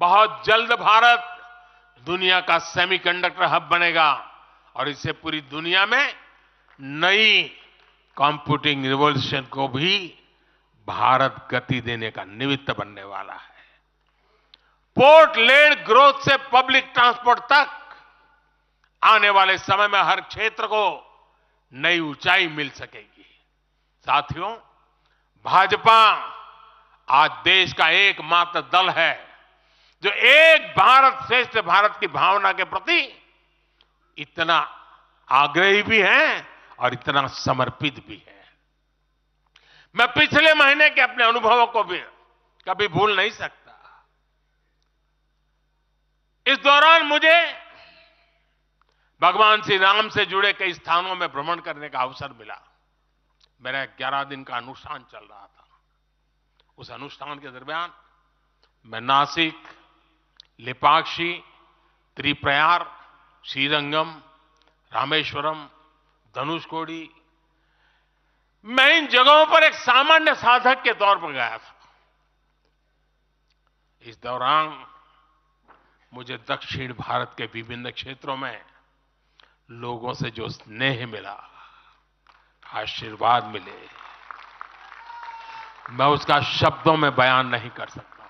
बहुत जल्द भारत दुनिया का सेमीकंडक्टर हब बनेगा और इससे पूरी दुनिया में नई कंप्यूटिंग रिवॉल्यूशन को भी भारत गति देने का निमित्त बनने वाला है। पोर्ट लेड ग्रोथ से पब्लिक ट्रांसपोर्ट तक आने वाले समय में हर क्षेत्र को नई ऊंचाई मिल सकेगी। साथियों, भाजपा आज देश का एकमात्र दल है जो एक भारत श्रेष्ठ भारत की भावना के प्रति इतना आग्रही भी है और इतना समर्पित भी है। मैं पिछले महीने के अपने अनुभवों को भी कभी भूल नहीं सकता। इस दौरान मुझे भगवान श्री राम से जुड़े कई स्थानों में भ्रमण करने का अवसर मिला। मेरा 11 दिन का अनुष्ठान चल रहा था। उस अनुष्ठान के दरमियान मैं नासिक, लेपाक्षी, त्रिप्रयार, श्रीरंगम, रामेश्वरम, धनुषकोडी, मैं इन जगहों पर एक सामान्य साधक के तौर पर गया था। इस दौरान मुझे दक्षिण भारत के विभिन्न क्षेत्रों में लोगों से जो स्नेह मिला, आशीर्वाद मिले, मैं उसका शब्दों में बयान नहीं कर सकता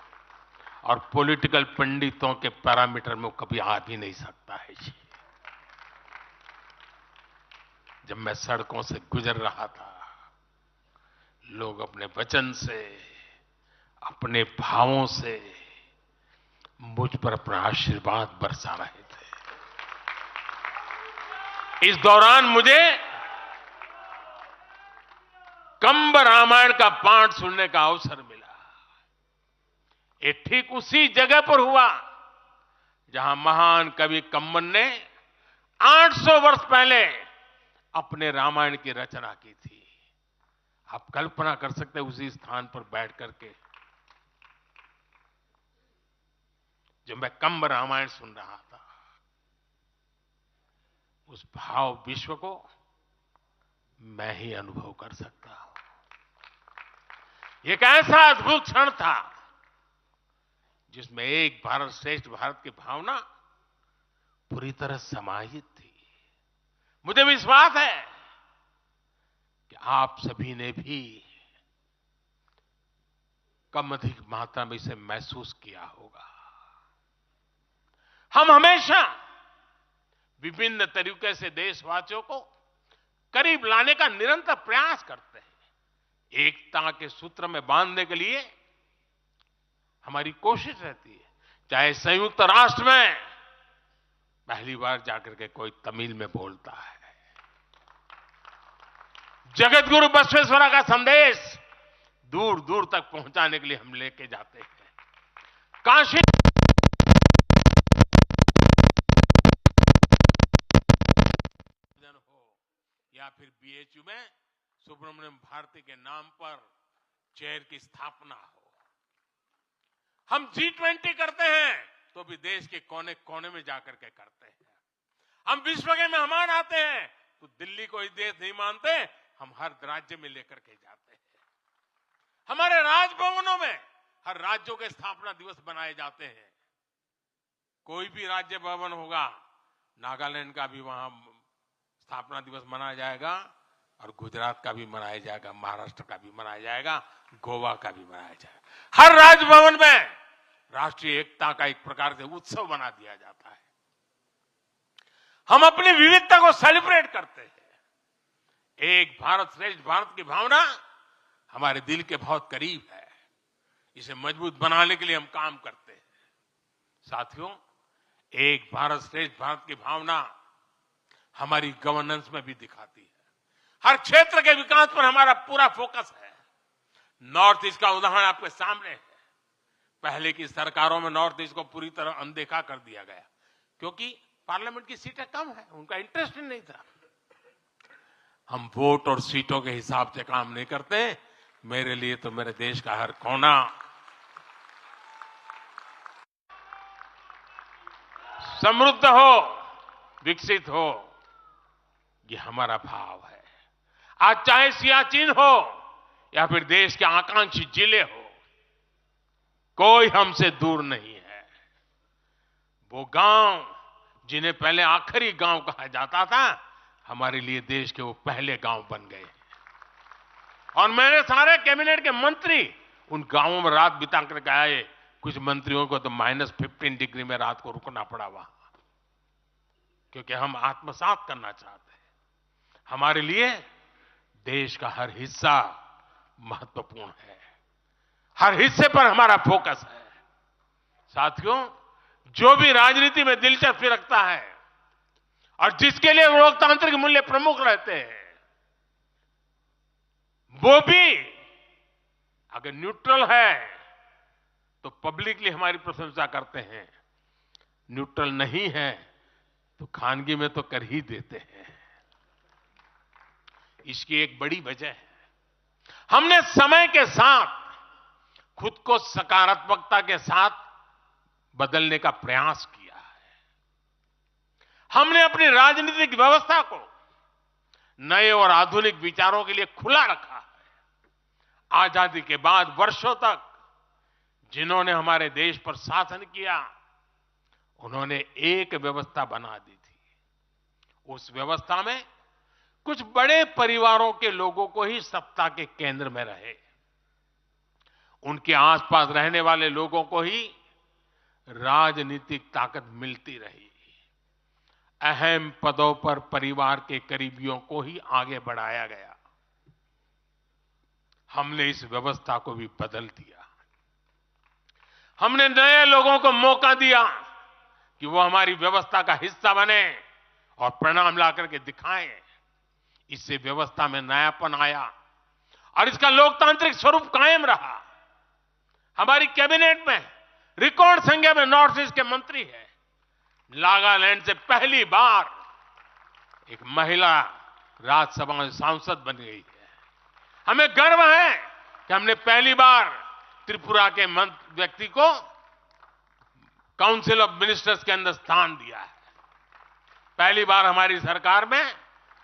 और पॉलिटिकल पंडितों के पैरामीटर में कभी आ भी नहीं सकता है जी। जब मैं सड़कों से गुजर रहा था, लोग अपने वचन से, अपने भावों से मुझ पर अपना आशीर्वाद बरसा रहे थे। इस दौरान मुझे कंब रामायण का पाठ सुनने का अवसर मिला। ये ठीक उसी जगह पर हुआ जहां महान कवि कंबन ने 800 वर्ष पहले अपने रामायण की रचना की थी। आप कल्पना कर सकते हैं उसी स्थान पर बैठ करके जब मैं कंब रामायण सुन रहा था, उस भाव विश्व को मैं ही अनुभव कर सकता हूं। एक ऐसा अद्भुत क्षण था जिसमें एक भारत श्रेष्ठ भारत की भावना पूरी तरह समाहित थी। मुझे विश्वास है कि आप सभी ने भी कम अधिक मात्रा में इसे महसूस किया होगा। हम हमेशा विभिन्न तरीके से देशवासियों को करीब लाने का निरंतर प्रयास करते हैं। एकता के सूत्र में बांधने के लिए हमारी कोशिश रहती है। चाहे संयुक्त राष्ट्र में पहली बार जाकर के कोई तमिल में बोलता है, जगत गुरु बसवेश्वरा का संदेश दूर दूर तक पहुंचाने के लिए हम लेके जाते हैं। काशी हो या फिर बीएचयू में सुब्रमण्यम भारती के नाम पर चेयर की स्थापना हो। हम G20 करते हैं तो भी देश के कोने कोने में जाकर के करते हैं। हम विश्व के मेहमान आते हैं तो दिल्ली को ही देश नहीं मानते, हम हर राज्य में लेकर के जाते हैं। हमारे राजभवनों में हर राज्यों के स्थापना दिवस बनाए जाते हैं। कोई भी राज्य भवन होगा, नागालैंड का भी वहां स्थापना दिवस मनाया जाएगा और गुजरात का भी मनाया जाएगा, महाराष्ट्र का भी मनाया जाएगा, गोवा का भी मनाया जाएगा। हर राजभवन में राष्ट्रीय एकता का एक प्रकार से उत्सव बना दिया जाता है। हम अपनी विविधता को सेलिब्रेट करते हैं। एक भारत श्रेष्ठ भारत की भावना हमारे दिल के बहुत करीब है। इसे मजबूत बनाने के लिए हम काम करते हैं। साथियों, एक भारत श्रेष्ठ भारत की भावना हमारी गवर्नेंस में भी दिखाती है। हर क्षेत्र के विकास पर हमारा पूरा फोकस है। नॉर्थ ईस्ट का उदाहरण आपके सामने है। पहले की सरकारों में नॉर्थ ईस्ट को पूरी तरह अनदेखा कर दिया गया क्योंकि पार्लियामेंट की सीटें कम है, उनका इंटरेस्ट ही नहीं था। हम वोट और सीटों के हिसाब से काम नहीं करते, मेरे लिए तो मेरे देश का हर कोना समृद्ध हो, विकसित हो, ये हमारा भाव है। आज चाहे सियाचिन हो या फिर देश के आकांक्षी जिले हो, कोई हमसे दूर नहीं है। वो गांव जिन्हें पहले आखिरी गांव कहा जाता था, हमारे लिए देश के वो पहले गांव बन गए। और मेरे सारे कैबिनेट के मंत्री उन गांवों में रात बिता करके आए। कुछ मंत्रियों को तो -15 डिग्री में रात को रुकना पड़ा वहां, क्योंकि हम आत्मसात करना चाहते हैं। हमारे लिए देश का हर हिस्सा महत्वपूर्ण है, हर हिस्से पर हमारा फोकस है। साथियों, जो भी राजनीति में दिलचस्पी रखता है और जिसके लिए लोकतांत्रिक मूल्य प्रमुख रहते हैं, वो भी अगर न्यूट्रल है तो पब्लिकली हमारी प्रशंसा करते हैं, न्यूट्रल नहीं है तो खानगी में तो कर ही देते हैं। इसकी एक बड़ी वजह है, हमने समय के साथ खुद को सकारात्मकता के साथ बदलने का प्रयास किया है। हमने अपनी राजनीतिक व्यवस्था को नए और आधुनिक विचारों के लिए खुला रखा है। आजादी के बाद वर्षों तक जिन्होंने हमारे देश पर शासन किया, उन्होंने एक व्यवस्था बना दी थी। उस व्यवस्था में कुछ बड़े परिवारों के लोगों को ही सत्ता के केंद्र में रहे, उनके आसपास रहने वाले लोगों को ही राजनीतिक ताकत मिलती रही। अहम पदों पर परिवार के करीबियों को ही आगे बढ़ाया गया। हमने इस व्यवस्था को भी बदल दिया। हमने नए लोगों को मौका दिया कि वो हमारी व्यवस्था का हिस्सा बने और परिणाम ला करके दिखाएं। इससे व्यवस्था में नयापन आया और इसका लोकतांत्रिक स्वरूप कायम रहा। हमारी कैबिनेट में रिकॉर्ड संख्या में नॉर्थ ईस्ट के मंत्री हैं। नागालैंड से पहली बार एक महिला राज्यसभा में सांसद बन गई है। हमें गर्व है कि हमने पहली बार त्रिपुरा के व्यक्ति को काउंसिल ऑफ मिनिस्टर्स के अंदर स्थान दिया है। पहली बार हमारी सरकार में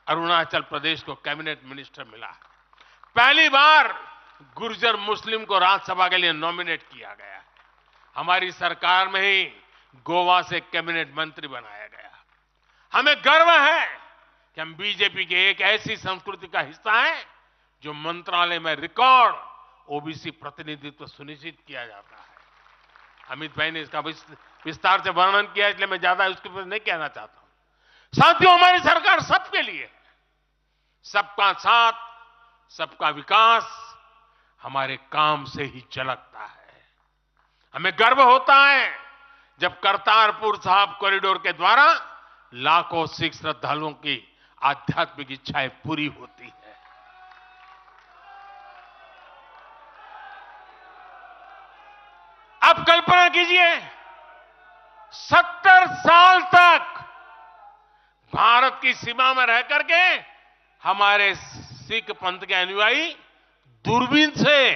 अरुणाचल प्रदेश को कैबिनेट मिनिस्टर मिला है। पहली बार गुर्जर मुस्लिम को राज्यसभा के लिए नॉमिनेट किया गया है। हमारी सरकार में ही गोवा से कैबिनेट मंत्री बनाया गया। हमें गर्व है कि हम बीजेपी के एक ऐसी संस्कृति का हिस्सा है जो मंत्रालय में रिकॉर्ड ओबीसी प्रतिनिधित्व सुनिश्चित किया जाता है। अमित भाई ने इसका विस्तार से वर्णन किया, इसलिए मैं ज्यादा उसके ऊपर नहीं कहना चाहता हूं। साथियों, हमारी सरकार सबके लिए है। सबका साथ, सबका विकास हमारे काम से ही झलकता है। हमें गर्व होता है जब करतारपुर साहिब कॉरिडोर के द्वारा लाखों सिख श्रद्धालुओं की आध्यात्मिक इच्छाएं पूरी होती है। अब कल्पना कीजिए, 70 साल तक भारत की सीमा में रह करके हमारे सिख पंथ के अनुयायी दूरबीन से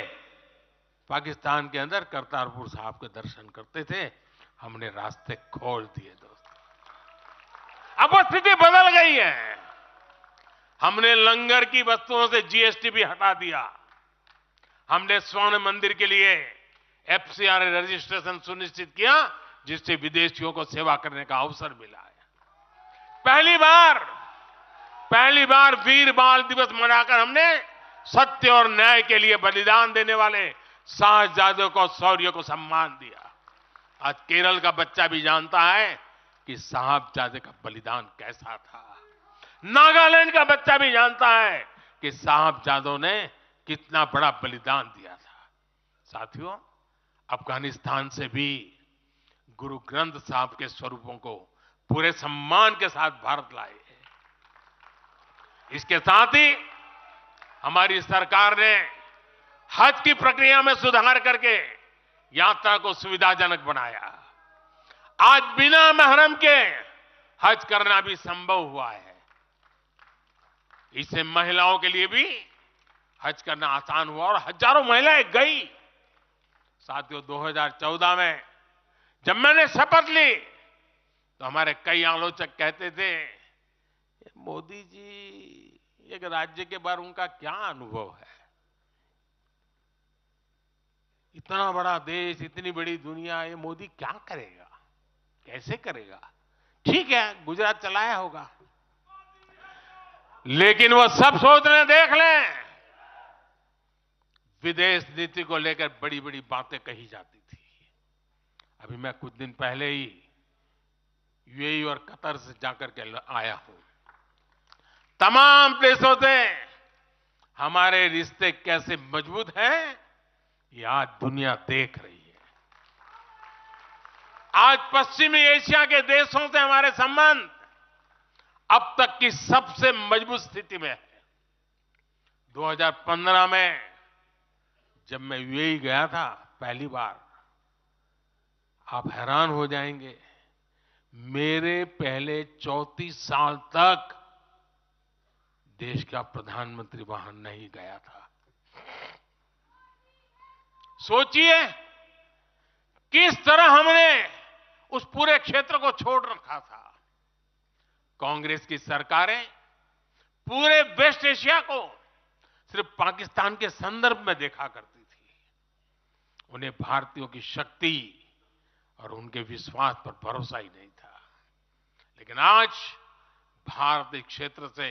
पाकिस्तान के अंदर करतारपुर साहिब के दर्शन करते थे। हमने रास्ते खोल दिए दोस्तों। अब वो स्थिति बदल गई है। हमने लंगर की वस्तुओं से जीएसटी भी हटा दिया। हमने स्वर्ण मंदिर के लिए एफसीआर रजिस्ट्रेशन सुनिश्चित किया, जिससे विदेशियों को सेवा करने का अवसर मिला है। पहली बार वीर बाल दिवस मनाकर हमने सत्य और न्याय के लिए बलिदान देने वाले साहसजादों को, शौर्य को सम्मान दिया। आज केरल का बच्चा भी जानता है कि साहबजादे का बलिदान कैसा था। नागालैंड का बच्चा भी जानता है कि साहबजादों ने कितना बड़ा बलिदान दिया था। साथियों, अफगानिस्तान से भी गुरु ग्रंथ साहब के स्वरूपों को पूरे सम्मान के साथ भारत लाए हैं। इसके साथ ही हमारी सरकार ने हज की प्रक्रिया में सुधार करके यात्रा को सुविधाजनक बनाया। आज बिना महरम के हज करना भी संभव हुआ है। इससे महिलाओं के लिए भी हज करना आसान हुआ और हजारों महिलाएं गई। साथियों, 2014 में जब मैंने शपथ ली तो हमारे कई आलोचक कहते थे, मोदी जी एक राज्य के बारे उनका क्या अनुभव है, इतना बड़ा देश, इतनी बड़ी दुनिया, ये मोदी क्या करेगा, कैसे करेगा। ठीक है, गुजरात चलाया होगा, लेकिन वो सब सोच रहे, देख लें, विदेश नीति को लेकर बड़ी बड़ी बातें कही जाती थी। अभी मैं कुछ दिन पहले ही यूएई और कतर से जाकर के आया हूं। तमाम देशों से हमारे रिश्ते कैसे मजबूत हैं, ये आज दुनिया देख रही है। आज पश्चिमी एशिया के देशों से हमारे संबंध अब तक की सबसे मजबूत स्थिति में है। 2015 में जब मैं यूएई गया था पहली बार, आप हैरान हो जाएंगे, मेरे पहले 34 साल तक देश का प्रधानमंत्री वहां नहीं गया था। सोचिए किस तरह हमने उस पूरे क्षेत्र को छोड़ रखा था। कांग्रेस की सरकारें पूरे वेस्ट एशिया को सिर्फ पाकिस्तान के संदर्भ में देखा करती थी। उन्हें भारतीयों की शक्ति और उनके विश्वास पर भरोसा ही नहीं था। लेकिन आज भारत इस क्षेत्र से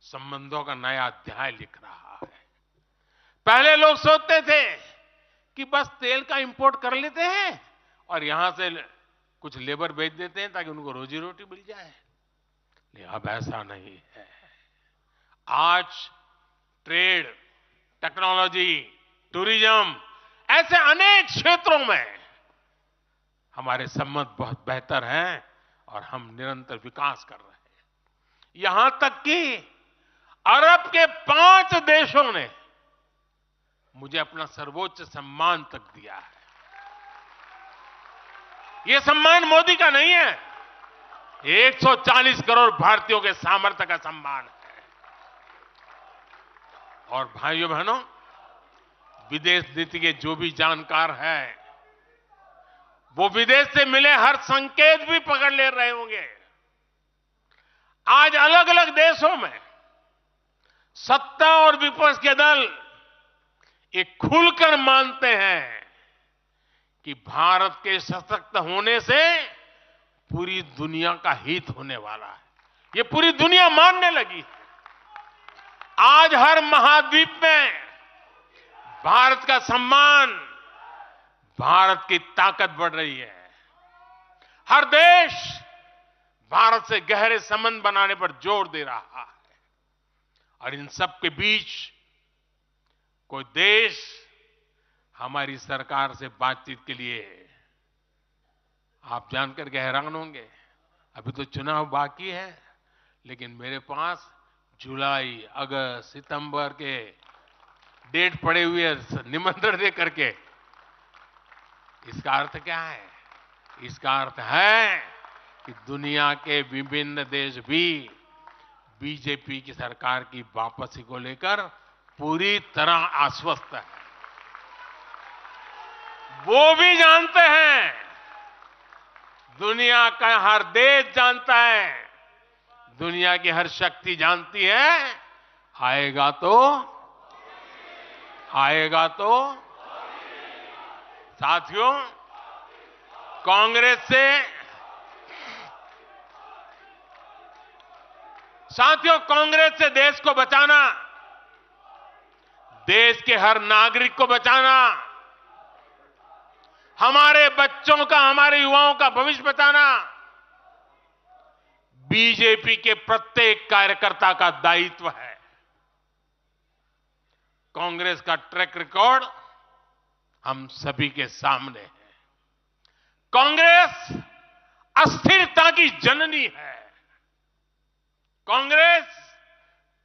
संबंधों का नया अध्याय लिख रहा है। पहले लोग सोचते थे कि बस तेल का इंपोर्ट कर लेते हैं और यहां से कुछ लेबर भेज देते हैं ताकि उनको रोजी रोटी मिल जाए, लेकिन अब ऐसा नहीं है। आज ट्रेड, टेक्नोलॉजी, टूरिज्म, ऐसे अनेक क्षेत्रों में हमारे संबंध बहुत बेहतर हैं और हम निरंतर विकास कर रहे हैं। यहां तक कि अरब के 5 देशों ने मुझे अपना सर्वोच्च सम्मान तक दिया है। यह सम्मान मोदी का नहीं है, 140 करोड़ भारतीयों के सामर्थ्य का सम्मान है। और भाइयों बहनों, विदेश नीति के जो भी जानकार हैं, वो विदेश से मिले हर संकेत भी पकड़ ले रहे होंगे। आज अलग अलग देशों में सत्ता और विपक्ष के दल ये खुलकर मानते हैं कि भारत के सशक्त होने से पूरी दुनिया का हित होने वाला है। ये पूरी दुनिया मानने लगी है। आज हर महाद्वीप में भारत का सम्मान, भारत की ताकत बढ़ रही है। हर देश भारत से गहरे संबंध बनाने पर जोर दे रहा है। और इन सब के बीच कोई देश हमारी सरकार से बातचीत के लिए, आप जानकर के हैरान होंगे, अभी तो चुनाव बाकी है, लेकिन मेरे पास जुलाई, अगस्त, सितंबर के डेट पड़े हुए निमंत्रण दे करके। इसका अर्थ क्या है? इसका अर्थ है कि दुनिया के विभिन्न देश भी बीजेपी की सरकार की वापसी को लेकर पूरी तरह आश्वस्त है। वो भी जानते हैं, दुनिया का हर देश जानता है, दुनिया की हर शक्ति जानती है, आएगा तो साथियों, कांग्रेस से देश को बचाना, देश के हर नागरिक को बचाना, हमारे बच्चों का, हमारे युवाओं का भविष्य बचाना बीजेपी के प्रत्येक कार्यकर्ता का दायित्व है। कांग्रेस का ट्रैक रिकॉर्ड हम सभी के सामने है। कांग्रेस अस्थिरता की जननी है। कांग्रेस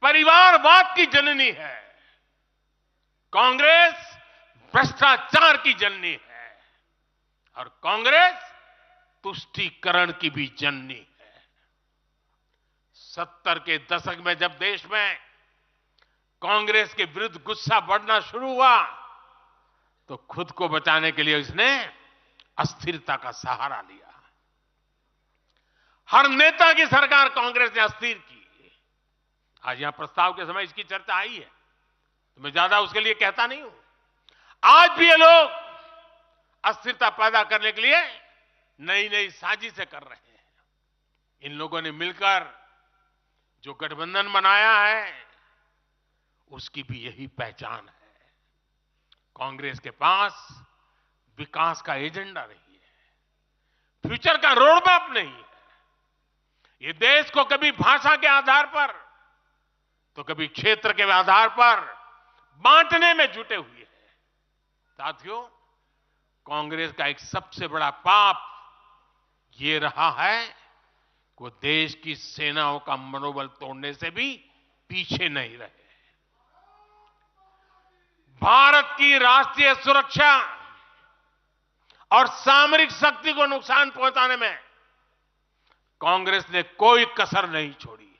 परिवारवाद की जननी है। कांग्रेस भ्रष्टाचार की जननी है और कांग्रेस तुष्टीकरण की भी जननी है। 70 के दशक में जब देश में कांग्रेस के विरुद्ध गुस्सा बढ़ना शुरू हुआ तो खुद को बचाने के लिए इसने अस्थिरता का सहारा लिया। हर नेता की सरकार कांग्रेस ने अस्थिर की। आज यहां प्रस्ताव के समय इसकी चर्चा आई है तो मैं ज्यादा उसके लिए कहता नहीं हूं। आज भी ये लोग अस्थिरता पैदा करने के लिए नई नई साजिशें कर रहे हैं। इन लोगों ने मिलकर जो गठबंधन बनाया है उसकी भी यही पहचान है। कांग्रेस के पास विकास का एजेंडा नहीं है, फ्यूचर का रोड मैप नहीं है। ये देश को कभी भाषा के आधार पर तो कभी क्षेत्र के आधार पर बांटने में जुटे हुए हैं। साथियों, कांग्रेस का एक सबसे बड़ा पाप ये रहा है कि वो देश की सेनाओं का मनोबल तोड़ने से भी पीछे नहीं रहे। भारत की राष्ट्रीय सुरक्षा और सामरिक शक्ति को नुकसान पहुंचाने में कांग्रेस ने कोई कसर नहीं छोड़ी है।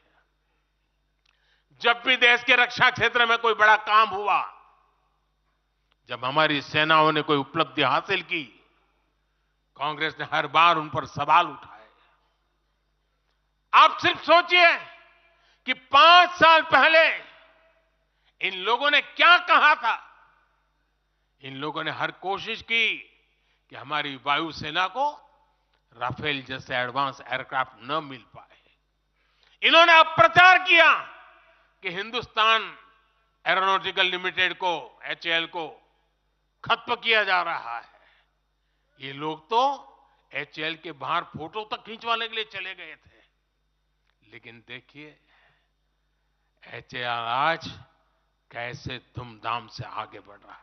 जब भी देश के रक्षा क्षेत्र में कोई बड़ा काम हुआ, जब हमारी सेनाओं ने कोई उपलब्धि हासिल की, कांग्रेस ने हर बार उन पर सवाल उठाए। आप सिर्फ सोचिए कि 5 साल पहले इन लोगों ने क्या कहा था। इन लोगों ने हर कोशिश की कि हमारी वायुसेना को राफेल जैसे एडवांस एयरक्राफ्ट न मिल पाए। इन्होंने अब प्रचार किया कि हिंदुस्तान एरोनॉटिकल लिमिटेड को, HAL को खत्म किया जा रहा है। ये लोग तो HAL के बाहर फोटो तक खींचवाने के लिए चले गए थे। लेकिन देखिए HAL आज कैसे धूमधाम से आगे बढ़ रहा है।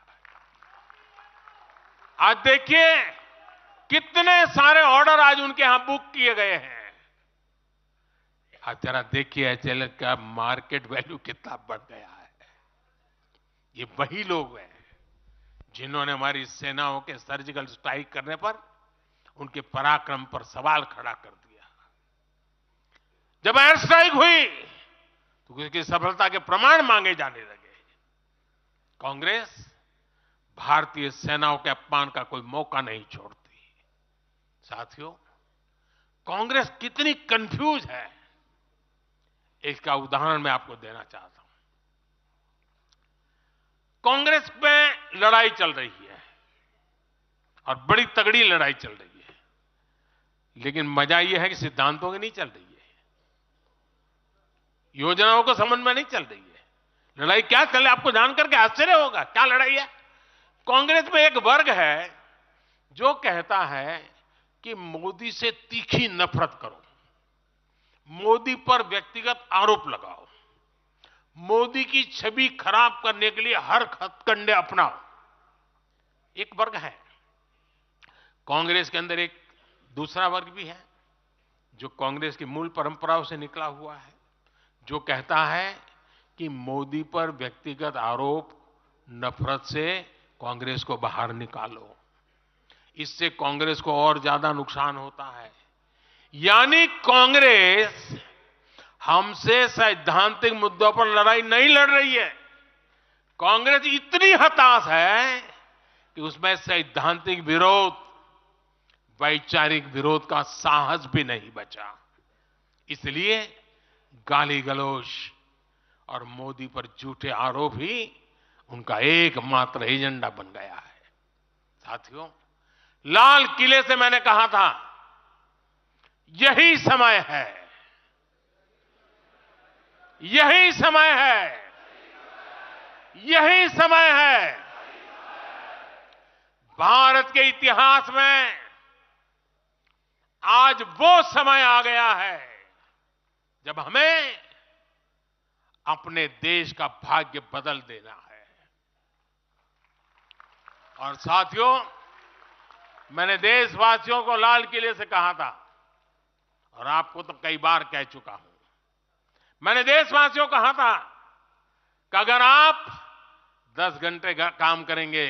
आज देखिए कितने सारे ऑर्डर आज उनके यहां बुक किए गए हैं। आज जरा देखिए HAL का मार्केट वैल्यू कितना बढ़ गया है। ये वही लोग हैं जिन्होंने हमारी सेनाओं के सर्जिकल स्ट्राइक करने पर उनके पराक्रम पर सवाल खड़ा कर दिया। जब एयर स्ट्राइक हुई तो उसकी सफलता के प्रमाण मांगे जाने लगे। कांग्रेस भारतीय सेनाओं के अपमान का कोई मौका नहीं छोड़ती। साथियों, कांग्रेस कितनी कंफ्यूज है इसका उदाहरण मैं आपको देना चाहता हूं। कांग्रेस में लड़ाई चल रही है और बड़ी तगड़ी लड़ाई चल रही है, लेकिन मजा यह है कि सिद्धांतों की नहीं चल रही है, योजनाओं को समझ में नहीं चल रही है। लड़ाई क्या चल रही है आपको जानकर के आश्चर्य होगा। क्या लड़ाई है? कांग्रेस में एक वर्ग है जो कहता है कि मोदी से तीखी नफरत करो, मोदी पर व्यक्तिगत आरोप लगाओ, मोदी की छवि खराब करने के लिए हर हथकंडे अपनाओ। एक वर्ग है। कांग्रेस के अंदर एक दूसरा वर्ग भी है जो कांग्रेस की मूल परंपराओं से निकला हुआ है, जो कहता है कि मोदी पर व्यक्तिगत आरोप, नफरत से कांग्रेस को बाहर निकालो, इससे कांग्रेस को और ज्यादा नुकसान होता है। यानी कांग्रेस हमसे सैद्धांतिक मुद्दों पर लड़ाई नहीं लड़ रही है। कांग्रेस इतनी हताश है कि उसमें सैद्धांतिक विरोध, वैचारिक विरोध का साहस भी नहीं बचा। इसलिए गाली गलौज और मोदी पर झूठे आरोप ही उनका एकमात्र एजेंडा बन गया है। साथियों, लाल किले से मैंने कहा था यही समय है, यही समय है, यही समय है। भारत के इतिहास में आज वो समय आ गया है जब हमें अपने देश का भाग्य बदल देना है। और साथियों, मैंने देशवासियों को लाल किले से कहा था और आपको तो कई बार कह चुका हूं। मैंने देशवासियों को कहा था कि अगर आप 10 घंटे काम करेंगे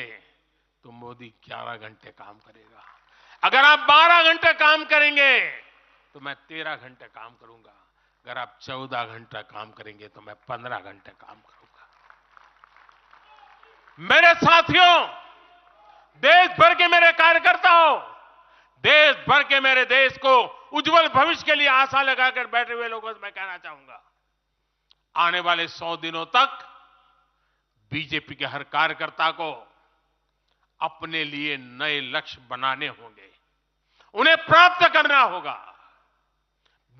तो मोदी 11 घंटे काम करेगा। अगर आप 12 घंटे काम करेंगे तो मैं 13 घंटे काम करूंगा। अगर आप 14 घंटा काम करेंगे तो मैं 15 घंटे काम करूंगा। मेरे साथियों, देश भर के मेरे कार्यकर्ताओं, देश भर के मेरे देश को उज्जवल भविष्य के लिए आशा लगाकर बैठे हुए लोगों से मैं कहना चाहूंगा, आने वाले 100 दिनों तक बीजेपी के हर कार्यकर्ता को अपने लिए नए लक्ष्य बनाने होंगे, उन्हें प्राप्त करना होगा।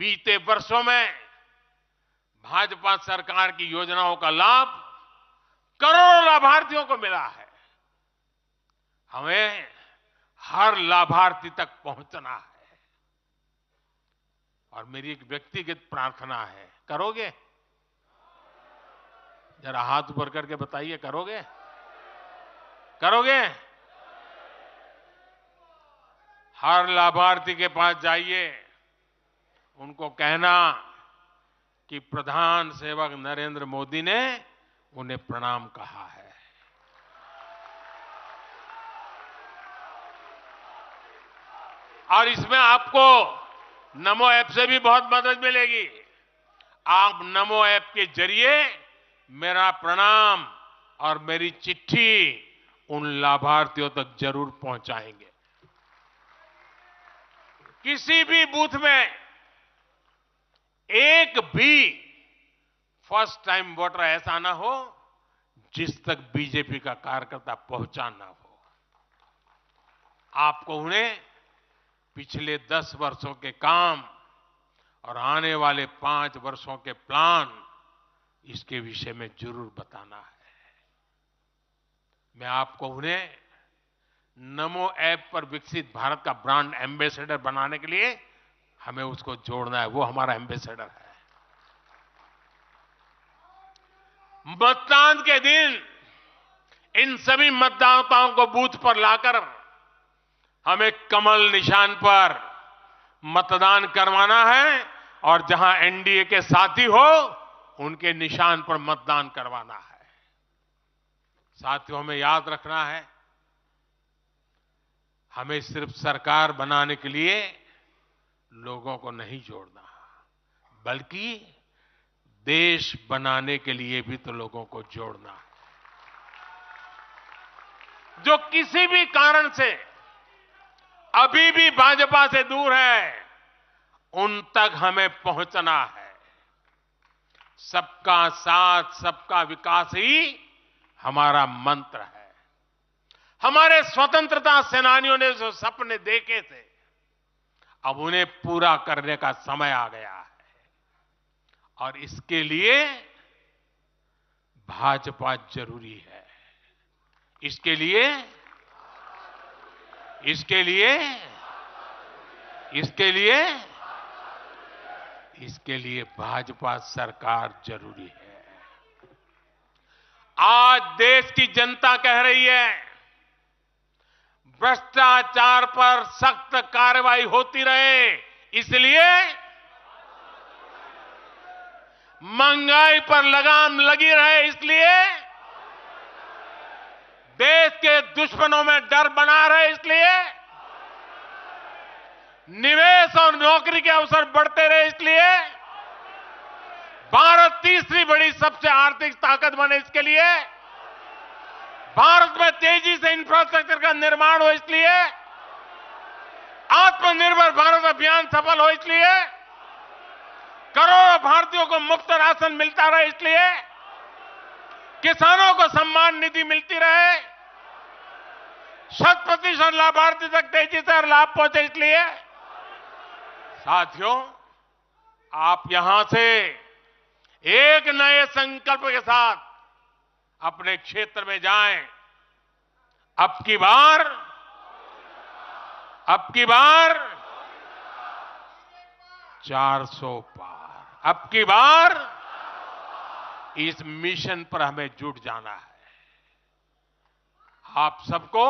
बीते वर्षों में भाजपा सरकार की योजनाओं का लाभ करोड़ों लाभार्थियों को मिला है। हमें हर लाभार्थी तक पहुंचना है। और मेरी एक व्यक्तिगत प्रार्थना है, करोगे? जरा हाथ ऊपर करके बताइए, करोगे? करोगे? हर लाभार्थी के पास जाइए, उनको कहना कि प्रधान सेवक नरेंद्र मोदी ने उन्हें प्रणाम कहा है। और इसमें आपको नमो ऐप से भी बहुत मदद मिलेगी। आप नमो ऐप के जरिए मेरा प्रणाम और मेरी चिट्ठी उन लाभार्थियों तक जरूर पहुंचाएंगे। किसी भी बूथ में एक भी फर्स्ट टाइम वोटर ऐसा ना हो जिस तक बीजेपी का कार्यकर्ता पहुंचा ना हो। आपको उन्हें पिछले 10 वर्षों के काम और आने वाले 5 वर्षों के प्लान, इसके विषय में जरूर बताना है। मैं आपको उन्हें नमो ऐप पर विकसित भारत का ब्रांड एम्बेसडर बनाने के लिए हमें उसको जोड़ना है। वो हमारा एम्बेसडर है। मतदान के दिन इन सभी मतदाताओं को बूथ पर लाकर हमें कमल निशान पर मतदान करवाना है और जहां एनडीए के साथी हो उनके निशान पर मतदान करवाना है। साथियों, हमें याद रखना है, हमें सिर्फ सरकार बनाने के लिए लोगों को नहीं जोड़ना, बल्कि देश बनाने के लिए भी तो लोगों को जोड़ना है। जो किसी भी कारण से अभी भी भाजपा से दूर है, उन तक हमें पहुंचना है। सबका साथ, सबका विकास ही हमारा मंत्र है। हमारे स्वतंत्रता सेनानियों ने जो सपने देखे थे, अब उन्हें पूरा करने का समय आ गया है। और इसके लिए भाजपा जरूरी है। इसके लिए भाजपा सरकार जरूरी है। आज देश की जनता कह रही है, भ्रष्टाचार पर सख्त कार्रवाई होती रहे, इसलिए महंगाई पर लगाम लगी रहे, इसलिए देश के दुश्मनों में डर बना रहे, इसलिए निवेश और नौकरी के अवसर बढ़ते रहे, इसलिए भारत तीसरी बड़ी सबसे आर्थिक ताकत बने, इसके लिए भारत में तेजी से इंफ्रास्ट्रक्चर का निर्माण हो, इसलिए आत्मनिर्भर भारत अभियान सफल हो, इसलिए करोड़ों भारतीयों को मुफ्त राशन मिलता रहे, इसलिए किसानों को सम्मान निधि मिलती रहे, 100% लाभार्थी तक तेजी से लाभ पहुंचे, इसलिए साथियों, आप यहां से एक नए संकल्प के साथ अपने क्षेत्र में जाएं। अब की बार 400 पार, अब की बार इस मिशन पर हमें जुट जाना है। आप सबको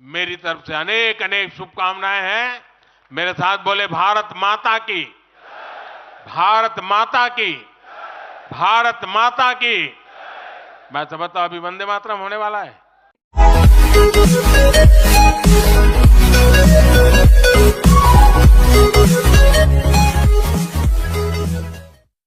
मेरी तरफ से अनेक अनेक शुभकामनाएं हैं। मेरे साथ बोले, भारत माता की, भारत माता की, भारत माता की। मैं समझता हूं अभी वंदे मातरम होने वाला है।